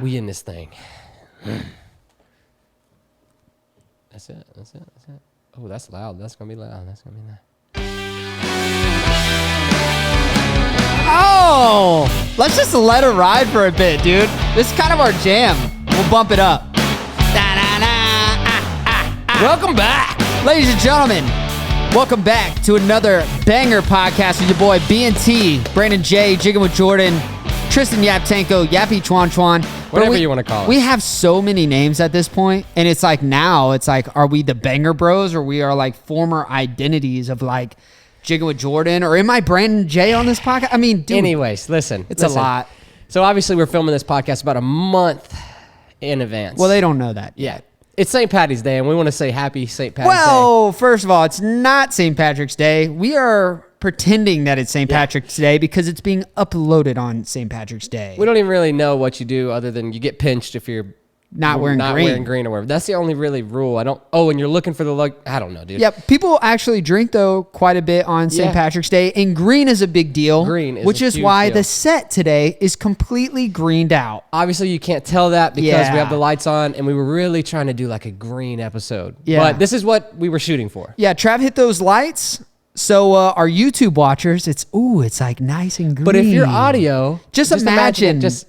We in this thing. That's it. Oh, that's loud. That's going to be loud. Oh, let's just let her ride for a bit, dude. This is kind of our jam. We'll bump it up. Welcome back. Ladies and gentlemen, welcome back to another banger podcast with your boy B&T, Brandon J, Jiggin with Jordan, Tristan Yaptanko, Yappy Chuan Chuan. Whatever you want to call it. We have so many names at this point, and it's like now, it's like, are we the Banger Bros, or we are like former identities of like Jiggin with Jordan, or am I Brandon J on this podcast? I mean, dude. Anyways, listen. A lot. So obviously we're filming this podcast about a month in advance. Well, they don't know that yet. It's St. Patty's Day, and we want to say happy St. Patty's Day. Well, first of all, it's not St. Patrick's Day. We are pretending that it's St. Patrick's Day because it's being uploaded on St. Patrick's Day. We don't even really know what you do other than you get pinched if you're not wearing green or whatever. That's the only really rule. And you're looking for I don't know, dude. Yeah, people actually drink, though, quite a bit on St. Patrick's Day, and green is a big deal. Which is why the set today is completely greened out. Obviously, you can't tell that because we have the lights on, and we were really trying to do like a green episode. Yeah. But this is what we were shooting for. Yeah, Trav hit those lights. So our YouTube watchers, it's like nice and green. But if you're audio, just imagine just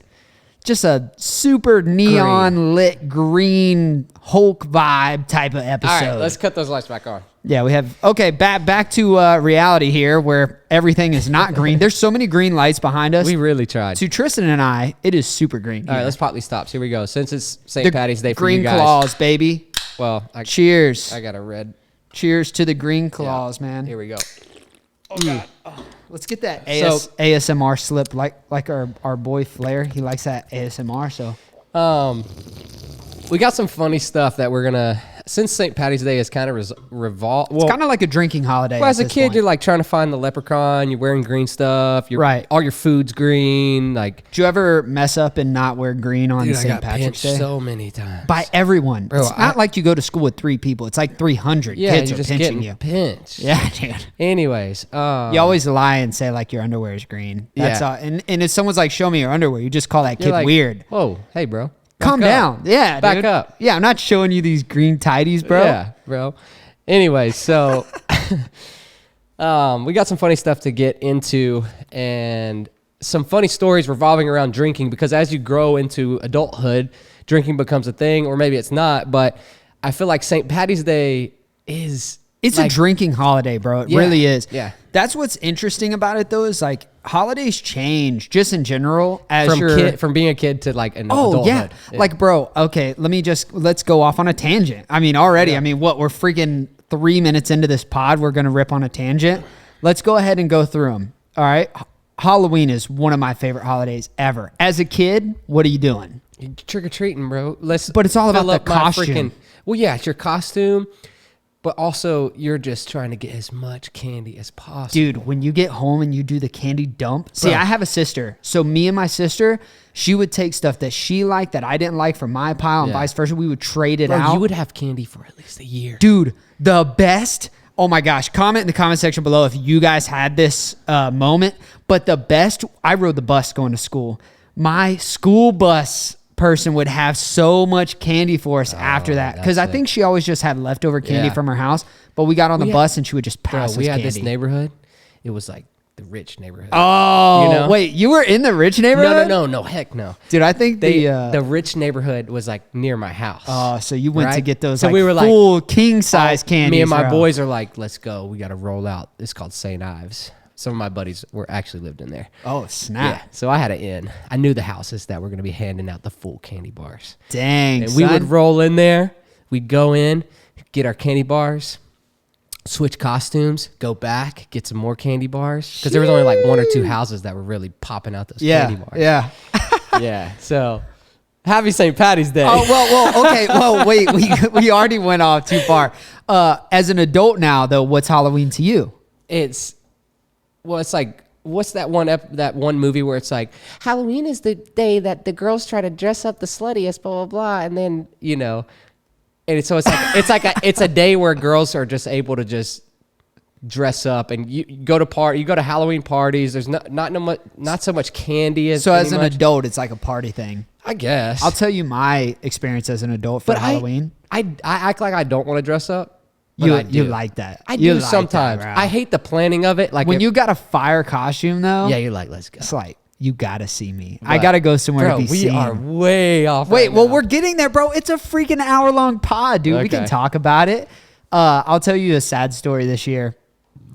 a super neon lit green Hulk vibe type of episode. All right, let's cut those lights back on. Yeah, we have. Okay, back to reality here where everything is not green. There's so many green lights behind us. We really tried. To Tristan and I, it is super green. All right, let's pop these stops. Here we go. Since it's St. Patty's Day for you guys. Green claws, baby. Well, cheers. I got a red. Cheers to the green claws, man. Here we go. Oh, God. Oh. Let's get that ASMR slip like our boy Flair. He likes that ASMR. So, we got some funny stuff that we're gonna. Since St. Patty's Day is kind of revolved. Well, it's kind of like a drinking holiday. Well, as a kid, you're like trying to find the leprechaun. You're wearing green stuff. Right. All your food's green. Like, do you ever mess up and not wear green on St. Patrick's Day? So many times by everyone. Bro, it's not like you go to school with 3 people. It's like 300 kids are pinching you. Pinched. Yeah, dude. Anyways, you always lie and say like your underwear is green. That's and if someone's like, "Show me your underwear," you just call that kid weird. Whoa, hey, bro. Calm down. Yeah, dude. Back up. Yeah, I'm not showing you these green tidies, bro. Yeah, bro. Anyway, so we got some funny stuff to get into and some funny stories revolving around drinking because as you grow into adulthood, drinking becomes a thing, or maybe it's not. But I feel like St. Patty's Day is... It's like a drinking holiday, bro. It really is. Yeah. That's what's interesting about it, though, is like holidays change just in general as from being a kid to like an adulthood. Yeah. Like, bro, okay, let's go off on a tangent. I mean, already, we're freaking 3 minutes into this pod. We're going to rip on a tangent. Let's go ahead and go through them. All right. Halloween is one of my favorite holidays ever. As a kid, what are you doing? You're trick-or-treating, bro. But it's all about the costume. It's your costume. But also, you're just trying to get as much candy as possible. Dude, when you get home and you do the candy dump. See, I have a sister. So me and my sister, she would take stuff that she liked that I didn't like from my pile and vice versa. We would trade it out. You would have candy for at least a year. Dude, the best. Oh my gosh. Comment in the comment section below if you guys had this moment. But the best, I rode the bus going to school. My school bus person would have so much candy for us after that because I think she always just had leftover candy from her house, but we got on the bus and she would just pass us candy. We had this neighborhood. It was like the rich neighborhood. Oh, wait, you were in the rich neighborhood? No, heck no. Dude, I think the rich neighborhood was like near my house. Oh, so you went to get those we were full king size candies. Me and my boys are like, let's go. We got to roll out. It's called St. Ives. Some of my buddies actually lived in there. Oh, snap. Yeah, so I had an in. I knew the houses that were going to be handing out the full candy bars. Dang, and we would roll in there. We'd go in, get our candy bars, switch costumes, go back, get some more candy bars. Because there was only like 1 or 2 houses that were really popping out those candy bars. Yeah. Yeah. So happy St. Patty's Day. Oh, well, okay. Well, wait, we already went off too far. As an adult now, though, what's Halloween to you? It's like, what's that one movie where it's like, Halloween is the day that the girls try to dress up the sluttiest, blah, blah, blah. And then, and so it's a day where girls are just able to just dress up and you go to Halloween parties. There's not so much candy as an adult, it's like a party thing. I guess. I'll tell you my experience as an adult for Halloween. I act like I don't want to dress up. But I do. You like that. I You do like sometimes. that, bro. I hate the planning of it. Like when you got a fire costume though. yeah, you're like, let's go. It's like, you gotta see me. I gotta go somewhere Bro, to be seen. we are way off. Wait, right well, now. we're getting there, bro. It's a freaking hour-long pod, dude. We can Okay. talk about it. I'll tell you a sad story this year.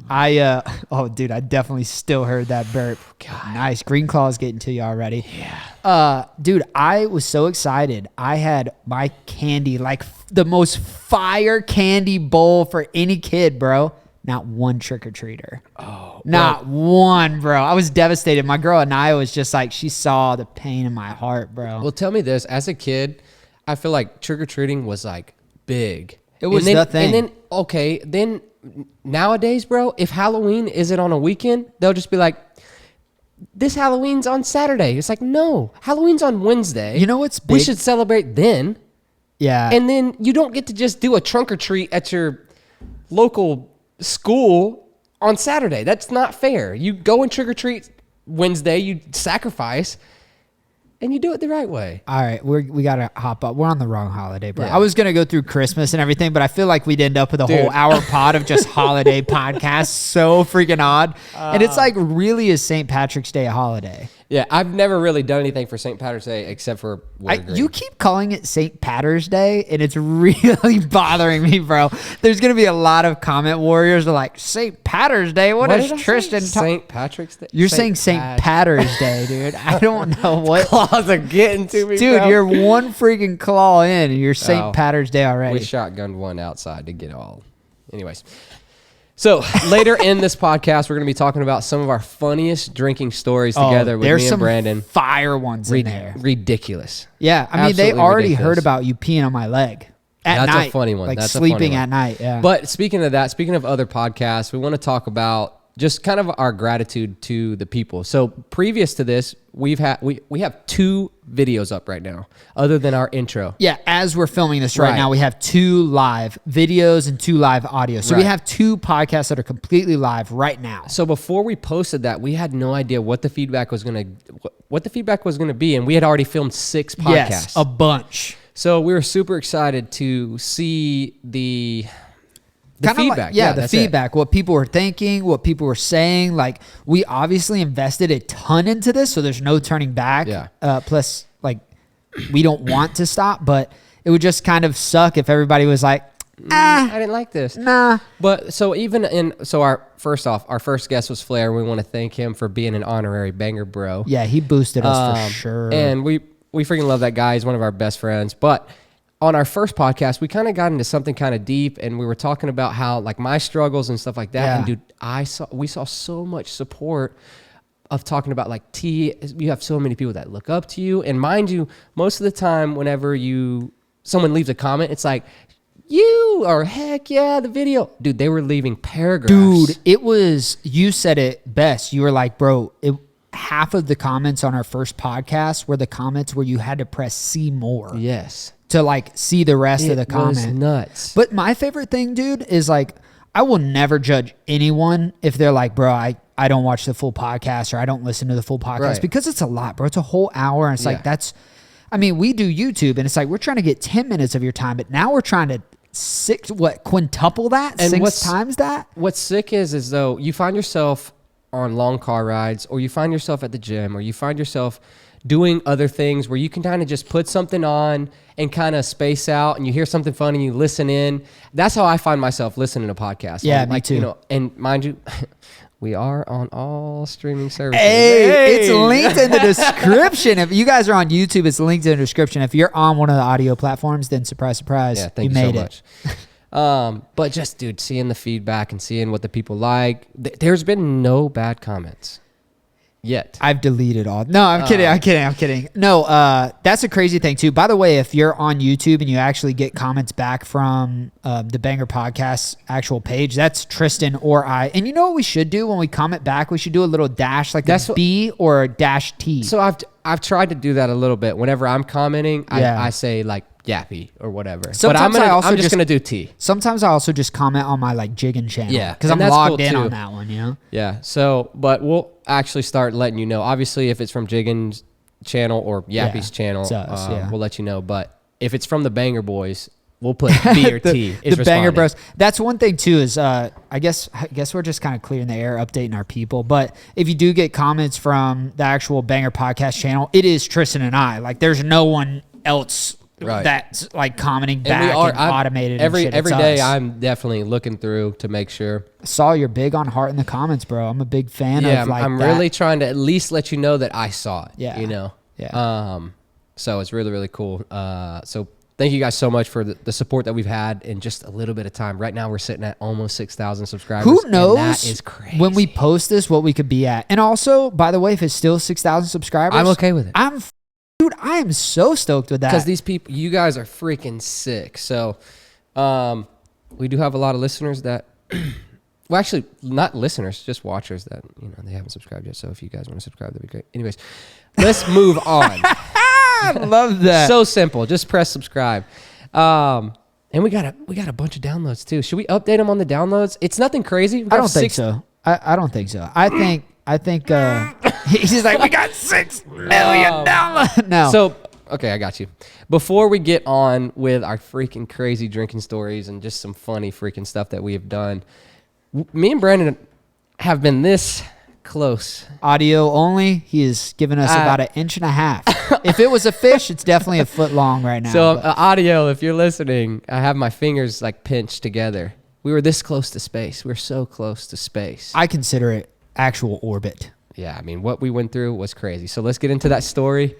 Oh, dude, I definitely still heard that burp. God. Nice. Green Claw's getting to you already. Yeah. Dude, I was so excited. I had my candy, like the most fire candy bowl for any kid, bro. Not one trick-or-treater. Oh, Not one, bro. I was devastated. My girl Anaya was just like, she saw the pain in my heart, bro. Well, tell me this. As a kid, I feel like trick-or-treating was like big. It was and then, the thing. And then, okay, then nowadays, bro, if Halloween isn't on a weekend, they'll just be like, this Halloween's on Saturday. It's like, no, Halloween's on Wednesday. You know what's We big? should celebrate then. Yeah. And then you don't get to just do a trunk or treat at your local school on Saturday. That's not fair. You go and trick or treat Wednesday, you sacrifice, and you do it the right way. All right, we gotta hop up. We're on the wrong holiday, bro. Yeah. I was gonna go through Christmas and everything, but I feel like we'd end up with a Dude. whole hour pod of just holiday podcasts. So freaking odd. And it's like, really, is St. Patrick's Day a holiday? Yeah, I've never really done anything for St. Patrick's Day except for wintergreen. You keep calling it St. Patter's Day, and it's really bothering me, bro. There's gonna be a lot of comment warriors that are like, St. Patter's Day. What What is did I say? Tristan? St. Patrick's Day? You're saying St. Patter's Day, dude. I don't know what. Claws are getting to me, Dude, bro. you're one freaking claw in, and you're St. Oh. Patter's Day already. We shotgunned one outside to get all. Anyways. So later in this podcast, we're going to be talking about some of our funniest drinking stories together with there's me and some Brandon. fire ones in there. Ridiculous. Yeah, I mean, they Absolutely already ridiculous. heard about you peeing on my leg at That's night. a funny one. Like That's a sleeping funny one. at night. Yeah, But speaking of that, speaking of other podcasts, we want to talk about just kind of our gratitude to the people. So previous to this, we have 2 videos up right now, other than our intro. yeah. As we're filming this right Right. now, we have 2 live videos and 2 live audio. So we Right. have 2 podcasts that are completely live right now. So before we posted that, we had no idea what the feedback was gonna be, and we had already filmed 6 podcasts. Yes, a bunch. So we were super excited to see the Kinda like- feedback. the that's it. feedback, what people were thinking, what people were saying. Like, we obviously invested a ton into this, so there's no turning back. Yeah. Plus, like, we don't want to stop, but it would just kind of suck if everybody was like, I didn't like this. nah. But so our first guest was Flair. We want to thank him for being an honorary banger bro. Yeah, he boosted us for sure. And we freaking love that guy. He's one of our best friends. But on our first podcast, we kind of got into something kind of deep, and we were talking about how like my struggles and stuff like that. Yeah. And dude, we saw so much support of talking about like you have so many people that look up to you. And mind you, most of the time, whenever someone leaves a comment, it's like, you or heck yeah, the video. Dude, they were leaving paragraphs. Dude, you said it best. You were like, bro, half of the comments on our first podcast were the comments where you had to press see more Yes. to like see the rest of the It was comment. nuts. But my favorite thing, dude, is like, I will never judge anyone if they're like, bro, I don't watch the full podcast or I don't listen to the full podcast Right. because it's a lot, bro. It's a whole hour. And it's Yeah. like, we do YouTube and it's like, we're trying to get 10 minutes of your time, but now we're trying to quintuple that, And 6 times that. What's sick is though you find yourself on long car rides, or you find yourself at the gym, or you find yourself doing other things where you can kind of just put something on and kind of space out, and you hear something funny, you listen in. That's how I find myself listening to podcasts. Yeah, like, me too. You know, and mind you, we are on all streaming services. Hey, it's linked in the description. If you guys are on YouTube, it's linked in the description. If you're on one of the audio platforms, then surprise, surprise, Yeah, thank you made so it. much. But just, dude, seeing the feedback and seeing what the people like, there's been no bad comments yet. I've deleted all. No, I'm kidding. No, that's a crazy thing too. By the way, if you're on YouTube and you actually get comments back from the Banger Podcast actual page, that's Tristan or I. And you know what we should do when we comment back? We should do a little dash, like That's a B or a dash T. So I've tried to do that a little bit. Whenever I'm commenting, Yeah. I say like Yappy or whatever. Sometimes I'm just gonna do T. Sometimes I also just comment on my like Jiggin channel. Yeah, because and I'm that's logged cool, in too. on that one. You know. Yeah. So, but we'll actually start letting you know. Obviously, if it's from Jiggin channel or Yappy's channel, it's us, yeah. we'll let you know. But if it's from the Banger Boys, we'll put B or T. The Banger Bros. That's one thing too. Is I guess we're just kind of clearing the air, updating our people. But if you do get comments from the actual Banger podcast channel, it is Tristan and I. Like, there's no one else that's like commenting back and automated. Every day, us. I'm definitely looking through to make sure. Saw you're big on heart in the comments, bro. I'm a big fan of like I'm that. really trying to at least let you know that I saw it. Yeah. You know. Yeah. So it's really, really cool. So thank you guys so much for the support that we've had in just a little bit of time. Right now, we're sitting at almost 6,000 subscribers. Who knows? And that is crazy. When we post this, what we could be at. And also, by the way, if it's still 6,000 subscribers, I'm okay with it. Dude, I am so stoked with that. Because these people, you guys are freaking sick. So we do have a lot of listeners that, well, actually, not listeners, just watchers that, they haven't subscribed yet. So if you guys want to subscribe, that'd be great. Anyways, let's move on. I love that. So simple. Just press subscribe. And we got a bunch of downloads too. Should we update them on the downloads? It's nothing crazy. I don't think so. I don't think so. I think he's like, we got 6 million downloads. No. So, okay, I got you. Before we get on with our freaking crazy drinking stories and just some funny freaking stuff that we have done, me and Brandon have been this close. Audio only. He has given us about 1.5 inches. If it was a fish, it's definitely a foot long right now. So audio, if you're listening, I have my fingers like pinched together. We were this close to space. We're so close to space. I consider it actual orbit. Yeah, I mean, what we went through was crazy. So let's get into that story.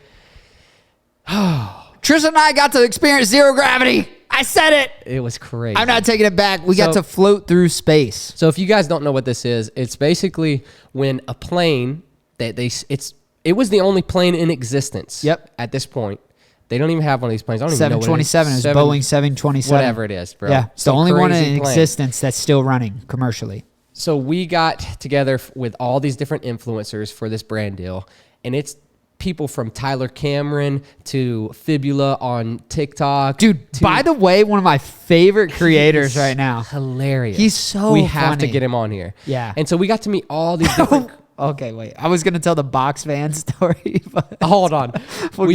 Tristan and I got to experience zero gravity. I said it. It was crazy. I'm not taking it back. We got to float through space. So if you guys don't know what this is, it's basically when a plane it was the only plane in existence. Yep. At this point, they don't even have one of these planes. I don't even know what it is. 727 is Boeing 727. Whatever it is, bro. Yeah, it's the only one in existence that's still running commercially. So we got together with all these different influencers for this brand deal, and it's people from Tyler Cameron to Fibula on TikTok. Dude, by the way, one of my favorite creators right now. Hilarious. He's so We have to funny. get him on here. Yeah. And so we got to meet all these different... Okay, wait. I was gonna tell the box van story, but hold on. We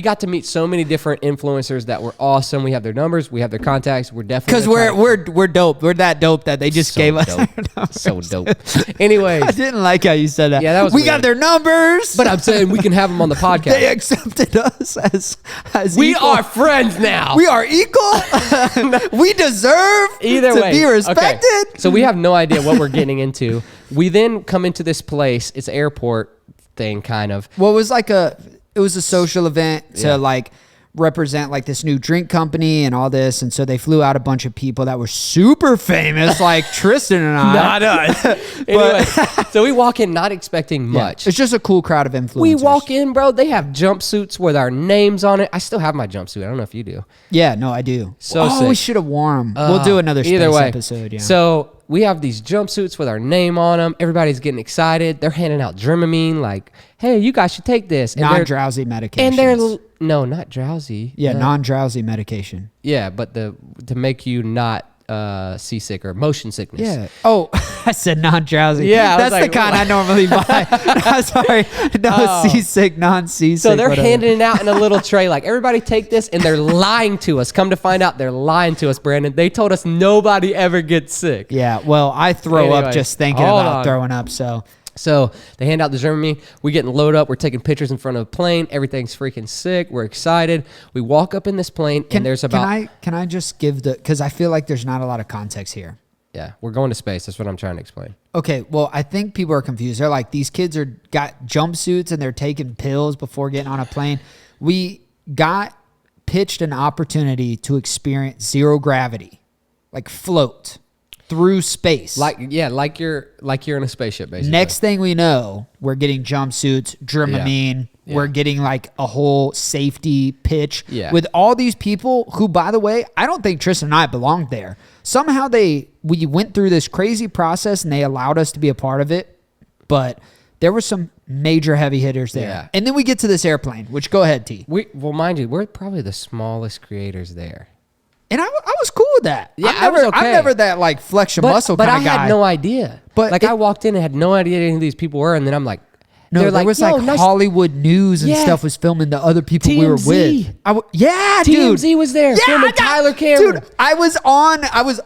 got to meet so many different influencers that were awesome. We have their numbers, we have their contacts. We're definitely because we're dope. We're that dope that they just gave us dope. their numbers. So dope. Anyways, I didn't like how you said that. Yeah, that was we weird. got their numbers, but I'm saying we can have them on the podcast. They accepted us as we equal. are friends now. We are equal. We deserve either to way be respected. Okay. So we have no idea what we're getting into. We then come into this place. It's an airport thing, kind of. Well, it was a social event to like represent like this new drink company and all this. And so they flew out a bunch of people that were super famous, like Tristan and I. Not us. Anyway, so we walk in not expecting much. It's just a cool crowd of influencers. We walk in, bro. They have jumpsuits with our names on it. I still have my jumpsuit. I don't know if you do. Yeah, no, I do. So we sick. should have worn them. We'll do another space episode. Yeah. So we have these jumpsuits with our name on them. Everybody's getting excited. They're handing out Dramamine, like, "Hey, you guys should take this." And non-drowsy medication. And no, not drowsy. Yeah, non-drowsy medication. Yeah, but to make you not seasick or motion sickness. Yeah. Oh, I said non-drowsy. Yeah, that's the kind I normally buy. I'm sorry. No, seasick, non-seasick. So they're whatever. handing it out in a little tray, like, everybody take this, and they're lying to us. Come to find out, they're lying to us, Brandon. They told us nobody ever gets sick. Yeah, well, I throw up just thinking about throwing up, so... So they hand out the Dramamine. We're getting loaded up. We're taking pictures in front of a plane. Everything's freaking sick. We're excited. We walk up in this plane, and there's about... Can I just give because I feel like there's not a lot of context here. Yeah, we're going to space. That's what I'm trying to explain. Okay, well, I think people are confused. They're like, these kids got jumpsuits, and they're taking pills before getting on a plane. We got pitched an opportunity to experience zero gravity, like float through space. Like you're in a spaceship, basically. Next thing we know, we're getting jumpsuits, Dramamine. Yeah. We're getting like a whole safety pitch with all these people who, by the way, I don't think Tristan and I belonged there. Somehow we went through this crazy process and they allowed us to be a part of it. But there were some major heavy hitters there. Yeah. And then we get to this airplane, which go ahead, T. Well, mind you, we're probably the smallest creators there. And I was cool with that. Yeah, I'm never that like flex your muscle kind of guy. But I had no idea. But I walked in and had no idea any of these people were, and then I'm like, No, They're there was "Yo, like nice." Hollywood News and Yeah. stuff was filming the other people we were TMZ. with. Yeah, dude. TMZ was there filming Tyler Cameron. Dude, I was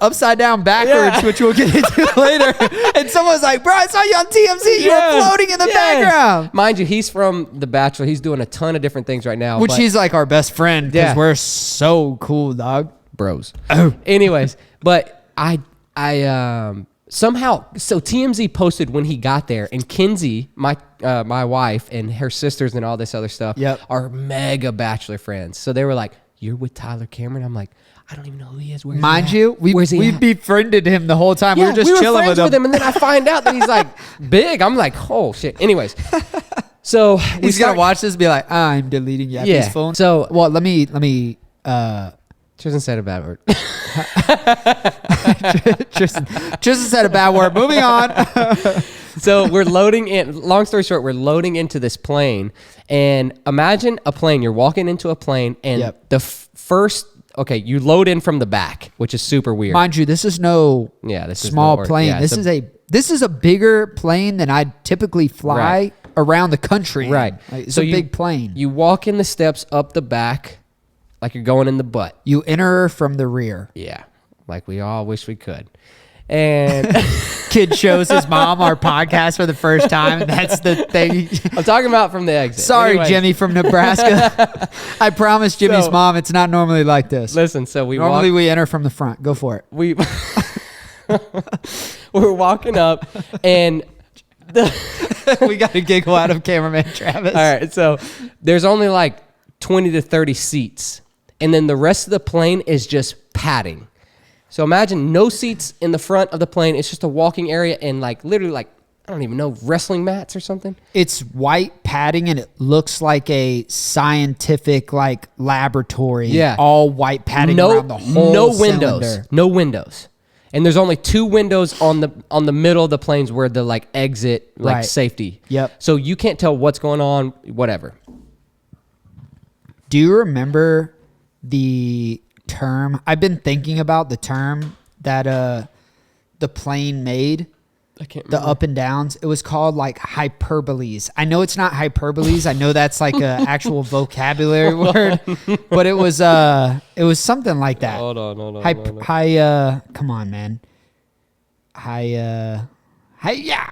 upside down backwards, Yeah. which we'll get into later. And someone was like, bro, I saw you on TMZ. You were floating in the background. Mind you, he's from The Bachelor. He's doing a ton of different things right now. Which but- he's like our best friend because Yeah. we're so cool, dog. bros. Oh. Anyways, but I somehow, so TMZ posted when he got there, and Kinsey, my wife, and her sisters and all this other stuff are mega Bachelor friends. So they were like, "You're with Tyler Cameron?" I'm like, "I don't even know who he is." Mind you, we befriended him the whole time. Yeah, we were just chilling friends with him. and then I find out that he's like big. I'm like, "Oh shit." Anyways, so He's gonna watch this and be like, I'm deleting Yappy's phone. So well, let me Tristan said a bad word. Tristan said a bad word. Moving on. So we're loading in. Long story short, we're loading into this plane, and imagine a plane. You're walking into a plane, and the first. Okay, you load in from the back, which is super weird. Mind you, this is no small plane. Yeah, this is a bigger plane than I'd typically fly around the country. Right. Like, it's a big plane. You walk in the steps up the back like you're going in the butt. You enter from the rear. Yeah, like we all wish we could. And kid shows his mom our podcast for the first time. And that's the thing. I'm talking about from the exit. Sorry, Anyways. Jimmy from Nebraska. I promise Jimmy's mom it's not normally like this. Listen, so we enter from the front. Go for it. We're walking up, and we got a giggle out of cameraman Travis. All right, so there's only like 20 to 30 seats, and then the rest of the plane is just padding. So imagine no seats in the front of the plane. It's just a walking area and like literally like, I don't even know, wrestling mats or something. It's white padding and it looks like a scientific like laboratory. Yeah. All white padding around the whole cylinder. No windows. And there's only 2 windows on the middle of the planes where the like exit like safety. Yep. So you can't tell what's going on, whatever. Do you remember the term? I've been thinking about the term that the plane made. I can't remember. The up and downs. It was called like hyperboles. I know it's not hyperboles. I know that's like a actual vocabulary word, but it was something like that. Hold on. Come on, man. Yeah.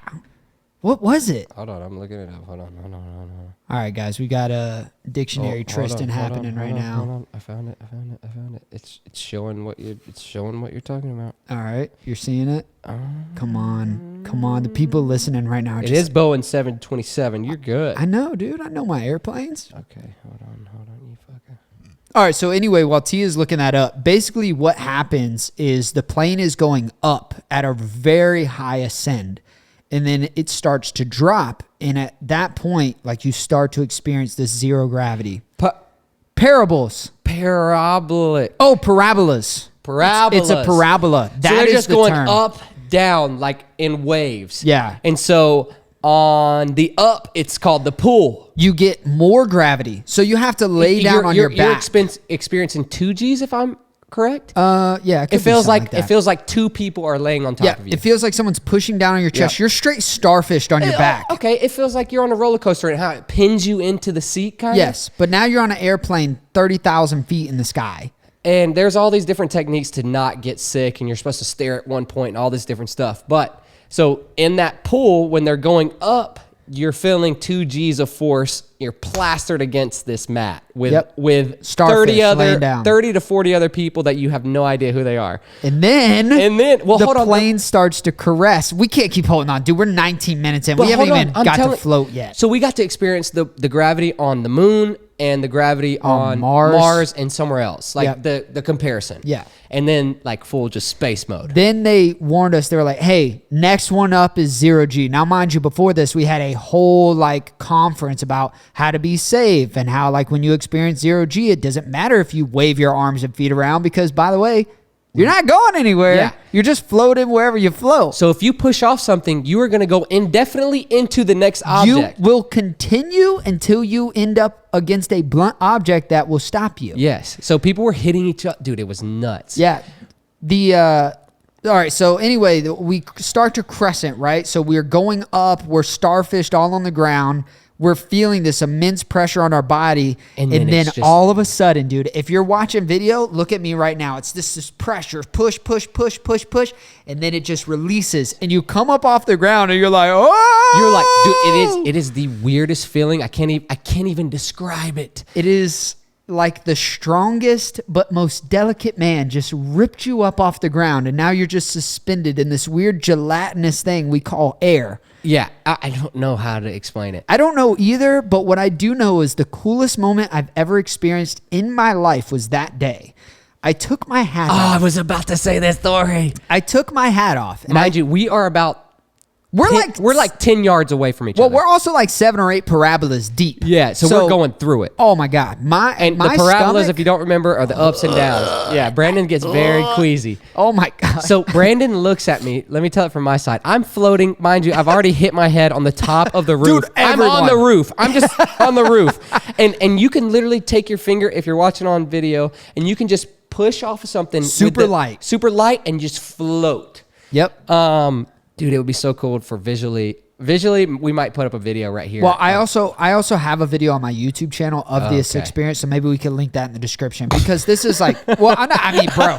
What was it? Hold on, I'm looking it up. Hold on. All right, guys, we got a dictionary Tristan happening right now. Hold on. I found it. It's showing what you're talking about. All right, you're seeing it. Come on. The people listening right now. It is Boeing 727. You're good. I know, dude. I know my airplanes. Okay, hold on. You fucker. All right, so anyway, while T is looking that up, basically what happens is the plane is going up at a very high ascend, and then it starts to drop. And at that point, like you start to experience this zero gravity. Parables. Parabolic. Oh, parabolas. Parabolas. It's a parabola. So they're just going up, down, like in waves. Yeah. And so on the up, it's called the pull. You get more gravity. So you have to lay down on your back. You're experiencing 2Gs, if I'm correct. Yeah. It feels like 2 people are laying on top of you. It feels like someone's pushing down on your chest. Yep. You're straight starfished on your back. Okay, it feels like you're on a roller coaster and how it pins you into the seat, kind of. Yes, but now you're on an airplane 30,000 feet in the sky. And there's all these different techniques to not get sick, and you're supposed to stare at one point and all this different stuff. But so in that pool, when they're going up, you're feeling 2 G's of force. You're plastered against this mat with Starfish laying down. 30 to 40 other people that you have no idea who they are. And then the plane starts to caress. We can't keep holding on, dude. We're 19 minutes in. We haven't even got to float yet. So we got to experience the gravity on the moon and the gravity on Mars and somewhere else. Like the comparison. Yeah. And then like full just space mode. Then they warned us. They were like, hey, next one up is 0G. Now, mind you, before this, we had a whole like conference about how to be safe and how like when you experience 0G, it doesn't matter if you wave your arms and feet around because, by the way, you're not going anywhere. Yeah. You're just floating wherever you float. So if you push off something, you are going to go indefinitely into the next object. You will continue until you end up against a blunt object that will stop you. Yes. So people were hitting each other. Dude, it was nuts. Yeah. The All right. So anyway, we start to crescent, right? So we're going up. We're starfished all on the ground. We're feeling this immense pressure on our body. And then all of a sudden, dude, if you're watching video, look at me right now. It's this pressure, push, push, push, push, push. And then it just releases. And you come up off the ground and you're like, oh! You're like, dude, it is the weirdest feeling. I can't even describe it. It is like the strongest but most delicate man just ripped you up off the ground. And now you're just suspended in this weird gelatinous thing we call air. Yeah, I don't know how to explain it. I don't know either, but what I do know is the coolest moment I've ever experienced in my life was that day. I took my hat off. I was about to say this story. I took my hat off. And Mind you, we are about... We're like 10 yards away from each other. Well, we're also like 7 or 8 parabolas deep. Yeah, so we're going through it. Oh my God. My parabolas, stomach, if you don't remember, are the ups and downs. Yeah, Brandon gets very queasy. Oh my God. So Brandon looks at me. Let me tell it from my side. I'm floating. Mind you, I've already hit my head on the top of the roof. Dude, I'm on the roof. I'm just on the roof. And you can literally take your finger, if you're watching on video, and you can just push off of something. Super light, and just float. Yep. Dude, it would be so cool for visually. Visually, we might put up a video right here. Well, I also have a video on my YouTube channel of this experience, so maybe we can link that in the description because this is like, well, I mean, bro,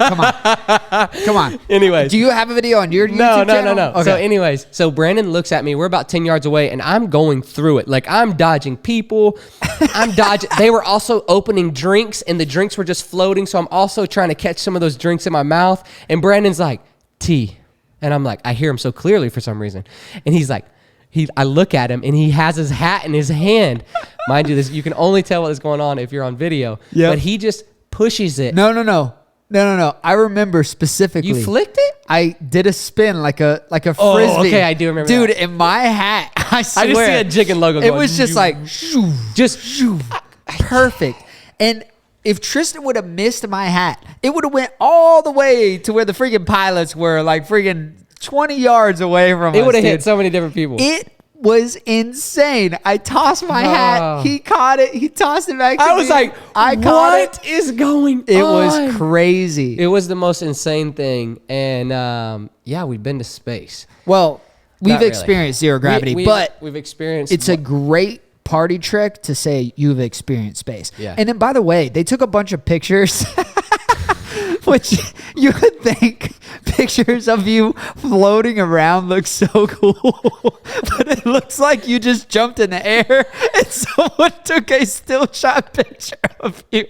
come on. Anyways, do you have a video on your YouTube channel? No. Okay. So, anyways, Brandon looks at me. We're about 10 yards away, and I'm going through it. Like I'm dodging people. I'm dodging. They were also opening drinks, and the drinks were just floating. So I'm also trying to catch some of those drinks in my mouth. And Brandon's like, T. And I'm like, I hear him so clearly for some reason. And he's like, I look at him and he has his hat in his hand. Mind you, you can only tell what is going on if you're on video. Yep. But he just pushes it. No. I remember specifically. You flicked it? I did a spin like a frisbee. Oh, okay, I do remember Dude, that. in my hat, I swear. I just see a Jiggin logo going. It was just like, perfect. And if Tristan would have missed my hat, it would have went all the way to where the freaking pilots were, like freaking 20 yards away from us. It would have hit so many different people. It was insane. I tossed my hat. He caught it. He tossed it back to me. I was like, what is going on? It was crazy. It was the most insane thing. And yeah, we've been to space. Well, we've experienced zero gravity, but we've experienced... It's a great party trick to say you've experienced space. Yeah. And then, by the way, they took a bunch of pictures, which you would think pictures of you floating around look so cool, but it looks like you just jumped in the air and someone took a still shot picture of you.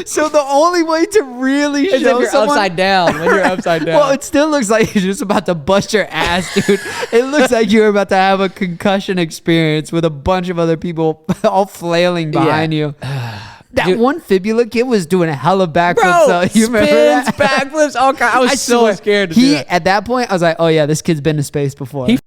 So the only way to really show someone upside down, when you're upside down. Well, it still looks like you're just about to bust your ass, dude. It looks like you're about to have a concussion experience with a bunch of other people all flailing behind you. That one fibula kid was doing a hell of backflips. Bro, you remember that? backflips, all kinds. I was so scared to do that. At that point, I was like, oh yeah, this kid's been to space before. He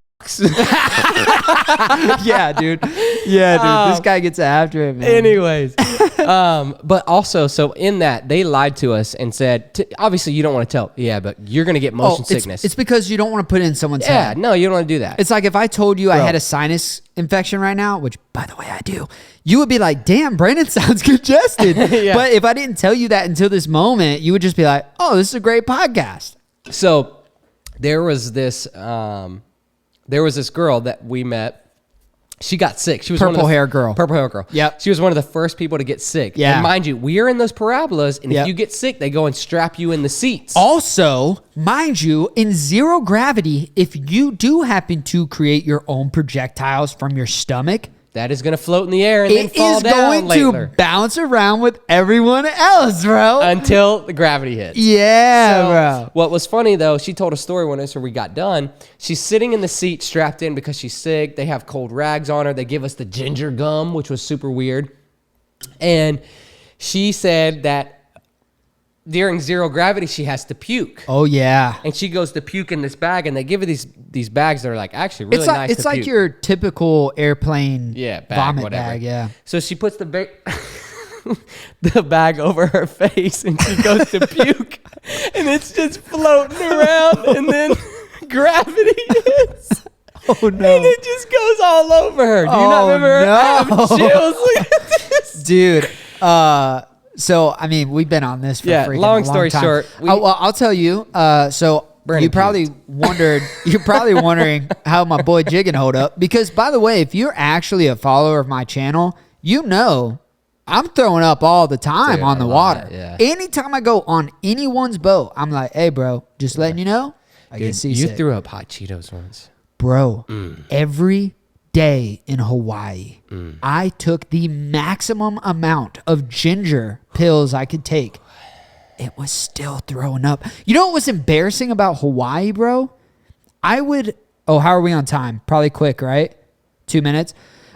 yeah, dude. Yeah, dude. This guy gets after it, man. Anyways. But also, so in that, they lied to us and said, obviously you don't want to tell. Yeah, but you're going to get motion sickness. It's because you don't want to put it in someone's head. Yeah, no, you don't want to do that. It's like if I told you I had a sinus infection right now, which, by the way, I do, you would be like, damn, Brandon sounds congested. Yeah. But if I didn't tell you that until this moment, you would just be like, oh, this is a great podcast. So there was this girl that we met. She got sick. She was Purple hair girl. Yep. She was one of the first people to get sick. Yeah. And mind you, we are in those parabolas, and if you get sick, they go and strap you in the seats. Also, mind you, in zero gravity, if you do happen to create your own projectiles from your stomach, that is going to float in the air and then fall down later. It is going to bounce around with everyone else, bro. Until the gravity hits. Yeah, bro. What was funny, though, she told a story when we got done. She's sitting in the seat strapped in because she's sick. They have cold rags on her. They give us the ginger gum, which was super weird. And she said that during zero gravity, she has to puke. Oh, yeah. And she goes to puke in this bag, and they give her these bags that are like actually really nice. It's like your typical airplane vomit whatever. bag, yeah. So she puts the bag over her face, and she goes to puke, and it's just floating around, and then gravity hits. Oh, no. And it just goes all over her. Do you not remember her? I have chills. Look at this. Dude, so, I mean, we've been on this for long story time. short. I'll tell you. So You're probably wondering how my boy Jiggin hold up. Because, by the way, if you're actually a follower of my channel, you know I'm throwing up all the time. Dude, on the water. Yeah. Anytime I go on anyone's boat, I'm like, hey, bro, just letting you know, I get seasick. You threw up hot Cheetos once. Bro, every day in Hawaii, I took the maximum amount of ginger pills I could take. It was still throwing up. You know what was embarrassing about Hawaii, bro? How are we on time? Probably quick, right? 2 minutes.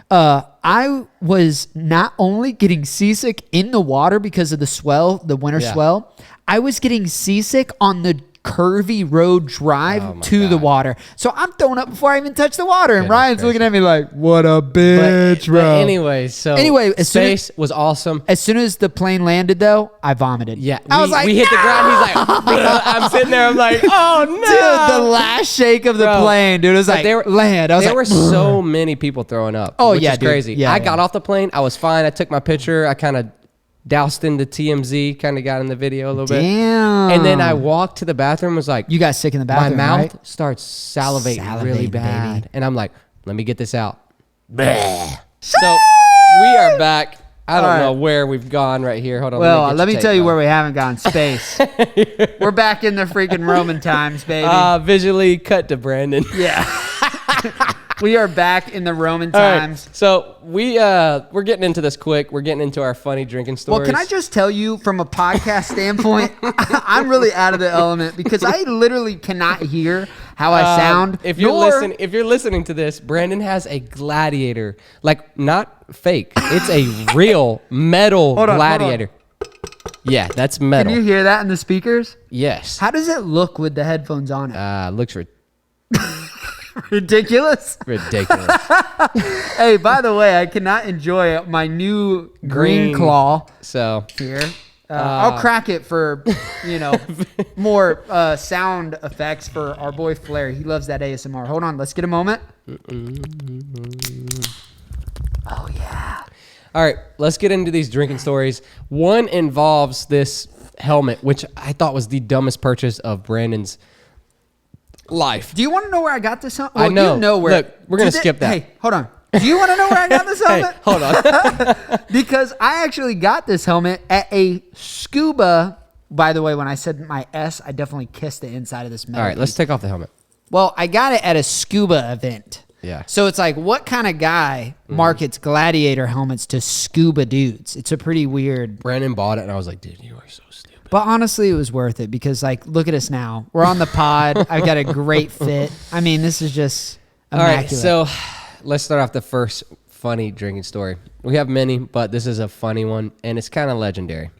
I was not only getting seasick in the water because of the swell, the winter swell, I was getting seasick on the curvy road drive to the water. So I'm throwing up before I even touch the water. And Ryan's looking at me like, what a bitch, bro. But anyway, space was awesome. As soon as the plane landed, though, I vomited. Yeah. I was like, we hit the ground. He's like, I'm sitting there. I'm like, oh, no. Dude, the last shake of the plane, dude. It was like, land. There were so many people throwing up. Oh, which yeah, is crazy. Yeah, I got off the plane. I was fine. I took my picture. I kind of doused into TMZ, kind of got in the video a little bit. Damn. And then I walked to the bathroom, was like... You got sick in the bathroom, my mouth right? starts salivating really bad. Baby. And I'm like, let me get this out. So we are back. I don't know where we've gone right here. Hold on. Well, let me tell you where we haven't gone. Space. We're back in the freaking Roman times, baby. Visually cut to Brandon. Yeah. We are back in the Roman times. Right. So we're getting into this quick. We're getting into our funny drinking stories. Well, can I just tell you from a podcast standpoint, I'm really out of the element because I literally cannot hear how I sound. If you're listening to this, Brandon has a gladiator, like not fake. It's a real metal gladiator. Yeah, that's metal. Can you hear that in the speakers? Yes. How does it look with the headphones on it? Looks ridiculous. Ridiculous. Hey, by the way, I cannot enjoy my new green claw. So here, I'll crack it for more sound effects for our boy Flair. He loves that ASMR. Hold on, let's get a moment. Oh yeah. All right, let's get into these drinking stories. One involves this helmet, which I thought was the dumbest purchase of Brandon's life. Do you want to know where I got this helmet? Well, I know. You know where. Look, we're going to skip that. Hey, hold on. Do you want to know where I got this helmet? Hey, hold on. Because I actually got this helmet at a scuba. By the way, when I said my S, I definitely kissed the inside of this metal. All right, let's take off the helmet. Well, I got it at a scuba event. Yeah. So it's like, what kind of guy markets gladiator helmets to scuba dudes? It's a pretty weird. Brandon bought it, and I was like, dude, you are so stupid. But honestly, it was worth it because, like, look at us now. We're on the pod. I've got a great fit. I mean, this is just immaculate. All right, so let's start off the first funny drinking story. We have many, but this is a funny one, and it's kind of legendary.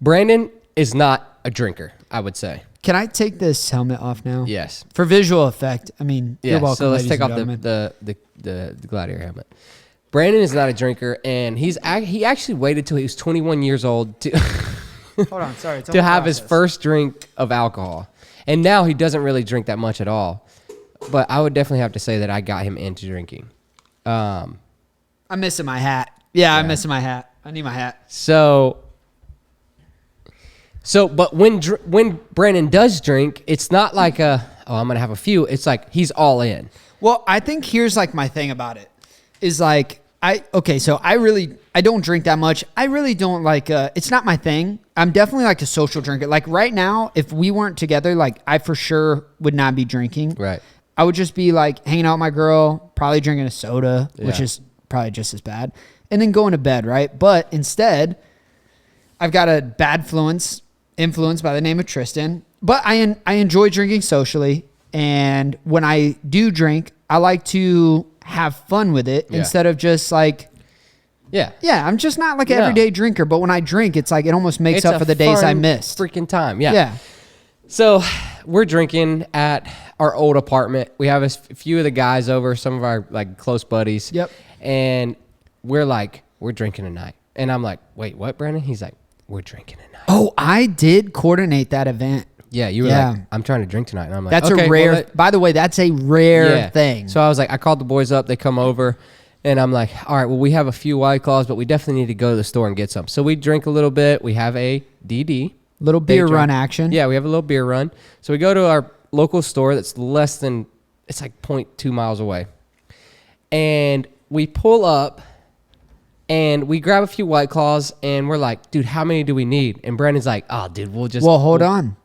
Brandon is not a drinker, I would say. Can I take this helmet off now? Yes. For visual effect. I mean, you're welcome. So let's take off the gladiator helmet. Brandon is not a drinker, and he actually waited till he was 21 years old to hold on, sorry, to have his first drink of alcohol. And now he doesn't really drink that much at all. But I would definitely have to say that I got him into drinking. I'm missing my hat. Yeah, I'm missing my hat. I need my hat. But when Brandon does drink, it's not like I'm going to have a few. It's like he's all in. Well, I think here's like my thing about it is like, I don't drink that much. I really don't like, it's not my thing. I'm definitely like a social drinker. Like right now, if we weren't together, like I for sure would not be drinking. Right. I would just be like hanging out with my girl, probably drinking a soda, which is probably just as bad, and then going to bed, right? But instead, I've got a bad influence by the name of Tristan, but I enjoy drinking socially. And when I do drink, I like to have fun with it instead of just like, I'm just not like an everyday drinker. But when I drink, it's like, it almost makes up for the days I missed. Freaking time. Yeah. So we're drinking at our old apartment. We have a few of the guys over, some of our like close buddies. Yep. And we're drinking tonight. And I'm like, wait, what, Brandon? He's like, we're drinking tonight. Oh, I did coordinate that event. Yeah, you were like, I'm trying to drink tonight. And I'm like, that's okay, a rare, by the way, that's a rare thing. So I was like, I called the boys up, they come over, and I'm like, all right, well, we have a few White Claws, but we definitely need to go to the store and get some. So we drink a little bit. We have a DD. Little beer run action. Yeah, we have a little beer run. So we go to our local store that's less than, it's like 0.2 miles away. And we pull up and we grab a few White Claws and we're like, dude, how many do we need? And Brandon's like, oh, dude, we'll just. Well, hold on.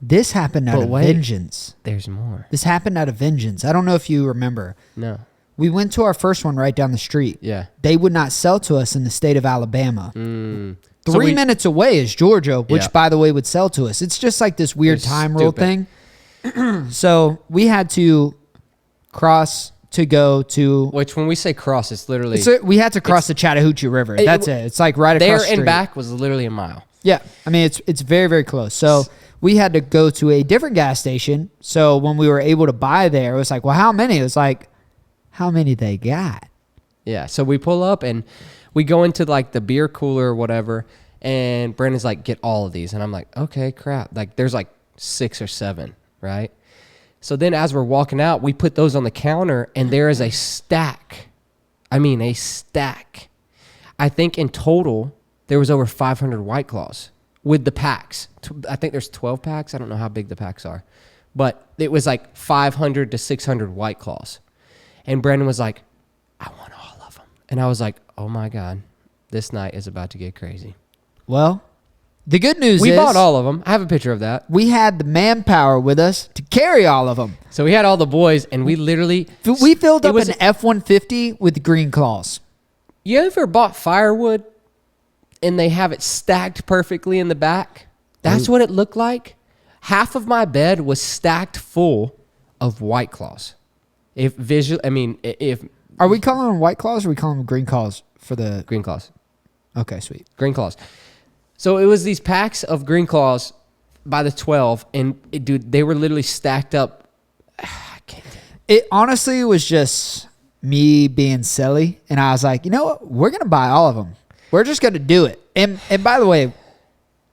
This happened out of vengeance. There's more. This happened out of vengeance. I don't know if you remember. No. We went to our first one right down the street. Yeah. They would not sell to us in the state of Alabama. 3 So minutes away is Georgia, which, Yeah. by the way, would sell to us. It's just like this weird It's time rule stupid. thing. So we had to cross to go to... Which, when we say cross, it's literally... we had to cross the Chattahoochee River. That's it. It's like right across there the street. and back was literally a mile. Yeah. I mean, it's very, very close. So we had to go to a different gas station. So when we were able to buy there, it was like, well, how many? It was like, how many they got? Yeah. So we pull up and we go into like the beer cooler or whatever. And Brandon's like, get all of these. And I'm like, okay, crap. Like there's like 6 or 7, right? So then as we're walking out, we put those on the counter and there is a stack. I mean, a stack. I think in total, there was over 500 White Claws with the packs. I think there's 12 packs. I don't know how big the packs are. But it was like 500 to 600 White Claws. And Brandon was like, I want all of them. And I was like, oh my God, this night is about to get crazy. Well, the good news is... We bought all of them. I have a picture of that. We had the manpower with us to carry all of them. So we had all the boys, and we literally... We filled up an an F-150 with green claws. You ever bought firewood, and they have it stacked perfectly in the back? That's what it looked like. Half of my bed was stacked full of White Claws. If Are we calling them White Claws or are we calling them green claws for the... Green Claws. Okay, sweet. Green Claws. So it was these packs of Green Claws by the 12, and dude, they were literally stacked up. It honestly was just me being silly, and I was like, you know what? We're going to buy all of them. We're just going to do it. And by the way,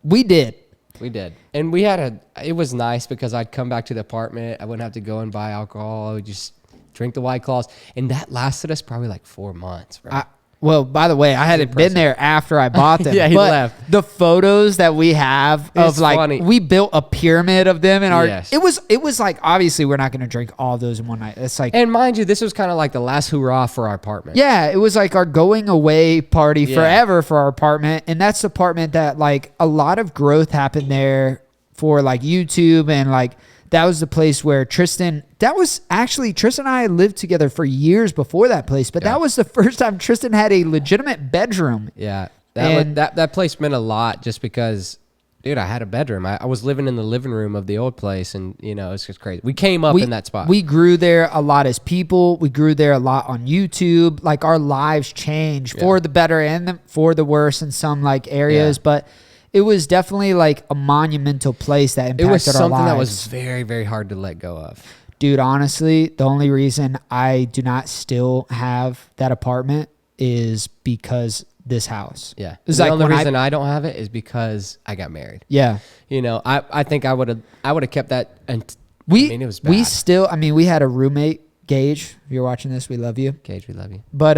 we did. We did. And it was nice because I'd come back to the apartment. I wouldn't have to go and buy alcohol. I would just drink the White Claws. And that lasted us probably like 4 months, right? Well, by the way, I hadn't been there after I bought them. Yeah, he left. The photos that we have of like funny. we built a pyramid of them in our. Yes. It was like obviously we're not going to drink all of those in one night. It's like And mind you, this was kind of like the last hurrah for our apartment. yeah, it was like our going away party Yeah. forever for our apartment, and that's the apartment that like a lot of growth happened there for like YouTube and like. That was the place where Tristan and I lived together for years before that place, but that was the first time Tristan had a legitimate bedroom. Yeah. That place meant a lot just because, dude, I had a bedroom. I was living in the living room of the old place, and, it's just crazy. We came up in that spot. We grew there a lot as people. We grew there a lot on YouTube. Like, our lives changed for the better and for the worse in some, like, areas, but... It was definitely like a monumental place that impacted our lives. It was something that was very, very hard to let go of. Dude, honestly, the only reason I do not still have that apartment is because this house. Yeah. It's the like only reason I don't have it is because I got married. Yeah. I think I would have kept that. And it was bad. We had a roommate, Gage. If you're watching this, we love you. Gage, we love you. But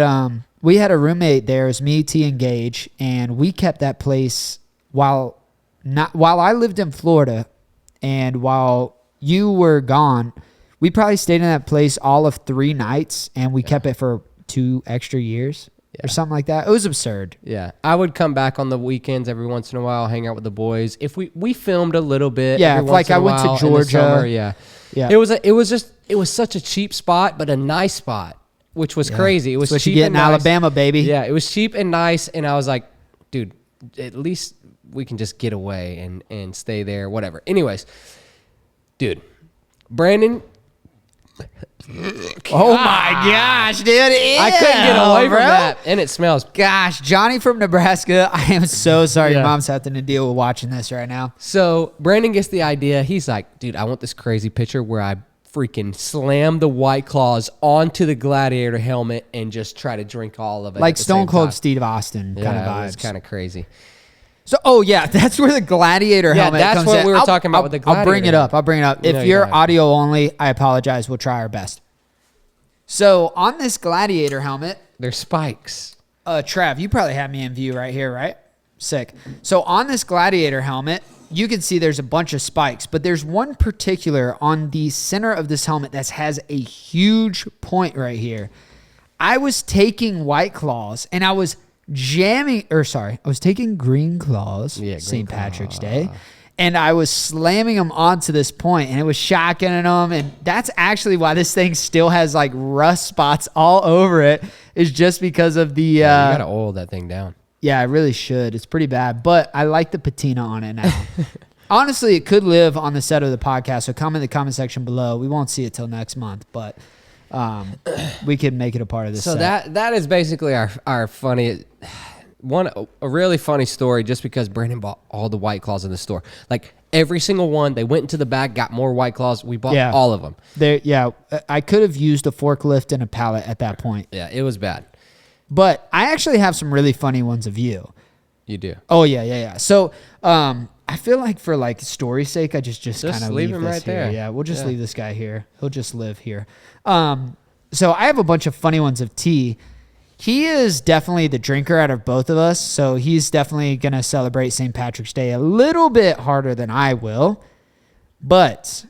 we had a roommate there. It was me, T, and Gage, and we kept that place while I lived in Florida and while you were gone. We probably stayed in that place all of 3 nights, and we kept it for 2 extra years or something like that. It was absurd. Yeah. I would come back on the weekends every once in a while, hang out with the boys. If we filmed a little bit. Yeah. Every Like once in I a went to while in the Georgia. summer, yeah. Yeah. It was such a cheap spot, but a nice spot, which was crazy. It was That's what cheap you get and in nice. Alabama, baby. Yeah. It was cheap and nice. And I was like, dude, at least we can just get away and stay there, whatever. Anyways, dude, Brandon. Oh my gosh, dude. I couldn't get away from that. And it smells. Gosh, Johnny from Nebraska, I am so sorry your Yeah. mom's having to deal with watching this right now. So Brandon gets the idea. He's like, dude, I want this crazy picture where I freaking slam the White Claws onto the gladiator helmet and just try to drink all of it. Like at the Stone same Cold time. Steve Austin kind of Yeah, vibes. it was kind of crazy. So, that's where the gladiator helmet that's comes what in. we were talking about with the I'll bring it gladiator up. I'll bring it up. No, If you you're don't have to. audio only, I apologize. We'll try our best. So, on this gladiator helmet, They're spikes. Trav, you probably have me in view right here, right? Sick. So on this Gladiator helmet, you can see there's a bunch of spikes, but there's one particular on the center of this helmet that has a huge point right here. I was taking White Claws and I was I was taking Green Claws, St. Patrick's Day, and I was slamming them onto this point, and it was shotgunning them, and that's actually why this thing still has like rust spots all over it, is just because of the... you gotta oil that thing down. Yeah, I really should. It's pretty bad, but I like the patina on it now. Honestly, it could live on the set of the podcast, so comment in the comment section below. We won't see it till next month, but we could make it a part of this. So set. that is basically our funny a really funny story, just because Brandon bought all the White Claws in the store. Like every single one, they went into the bag, got more White Claws. We bought all of them. I could have used a forklift and a pallet at that point. Yeah, it was bad. But I actually have some really funny ones of you. You do? Oh yeah. So I feel like for like story's sake, I just kind of leave him right here. there. Yeah, we'll just leave this guy here. He'll just live here. So I have a bunch of funny ones of T. He is definitely the drinker out of both of us, so he's definitely going to celebrate St. Patrick's Day a little bit harder than I will. But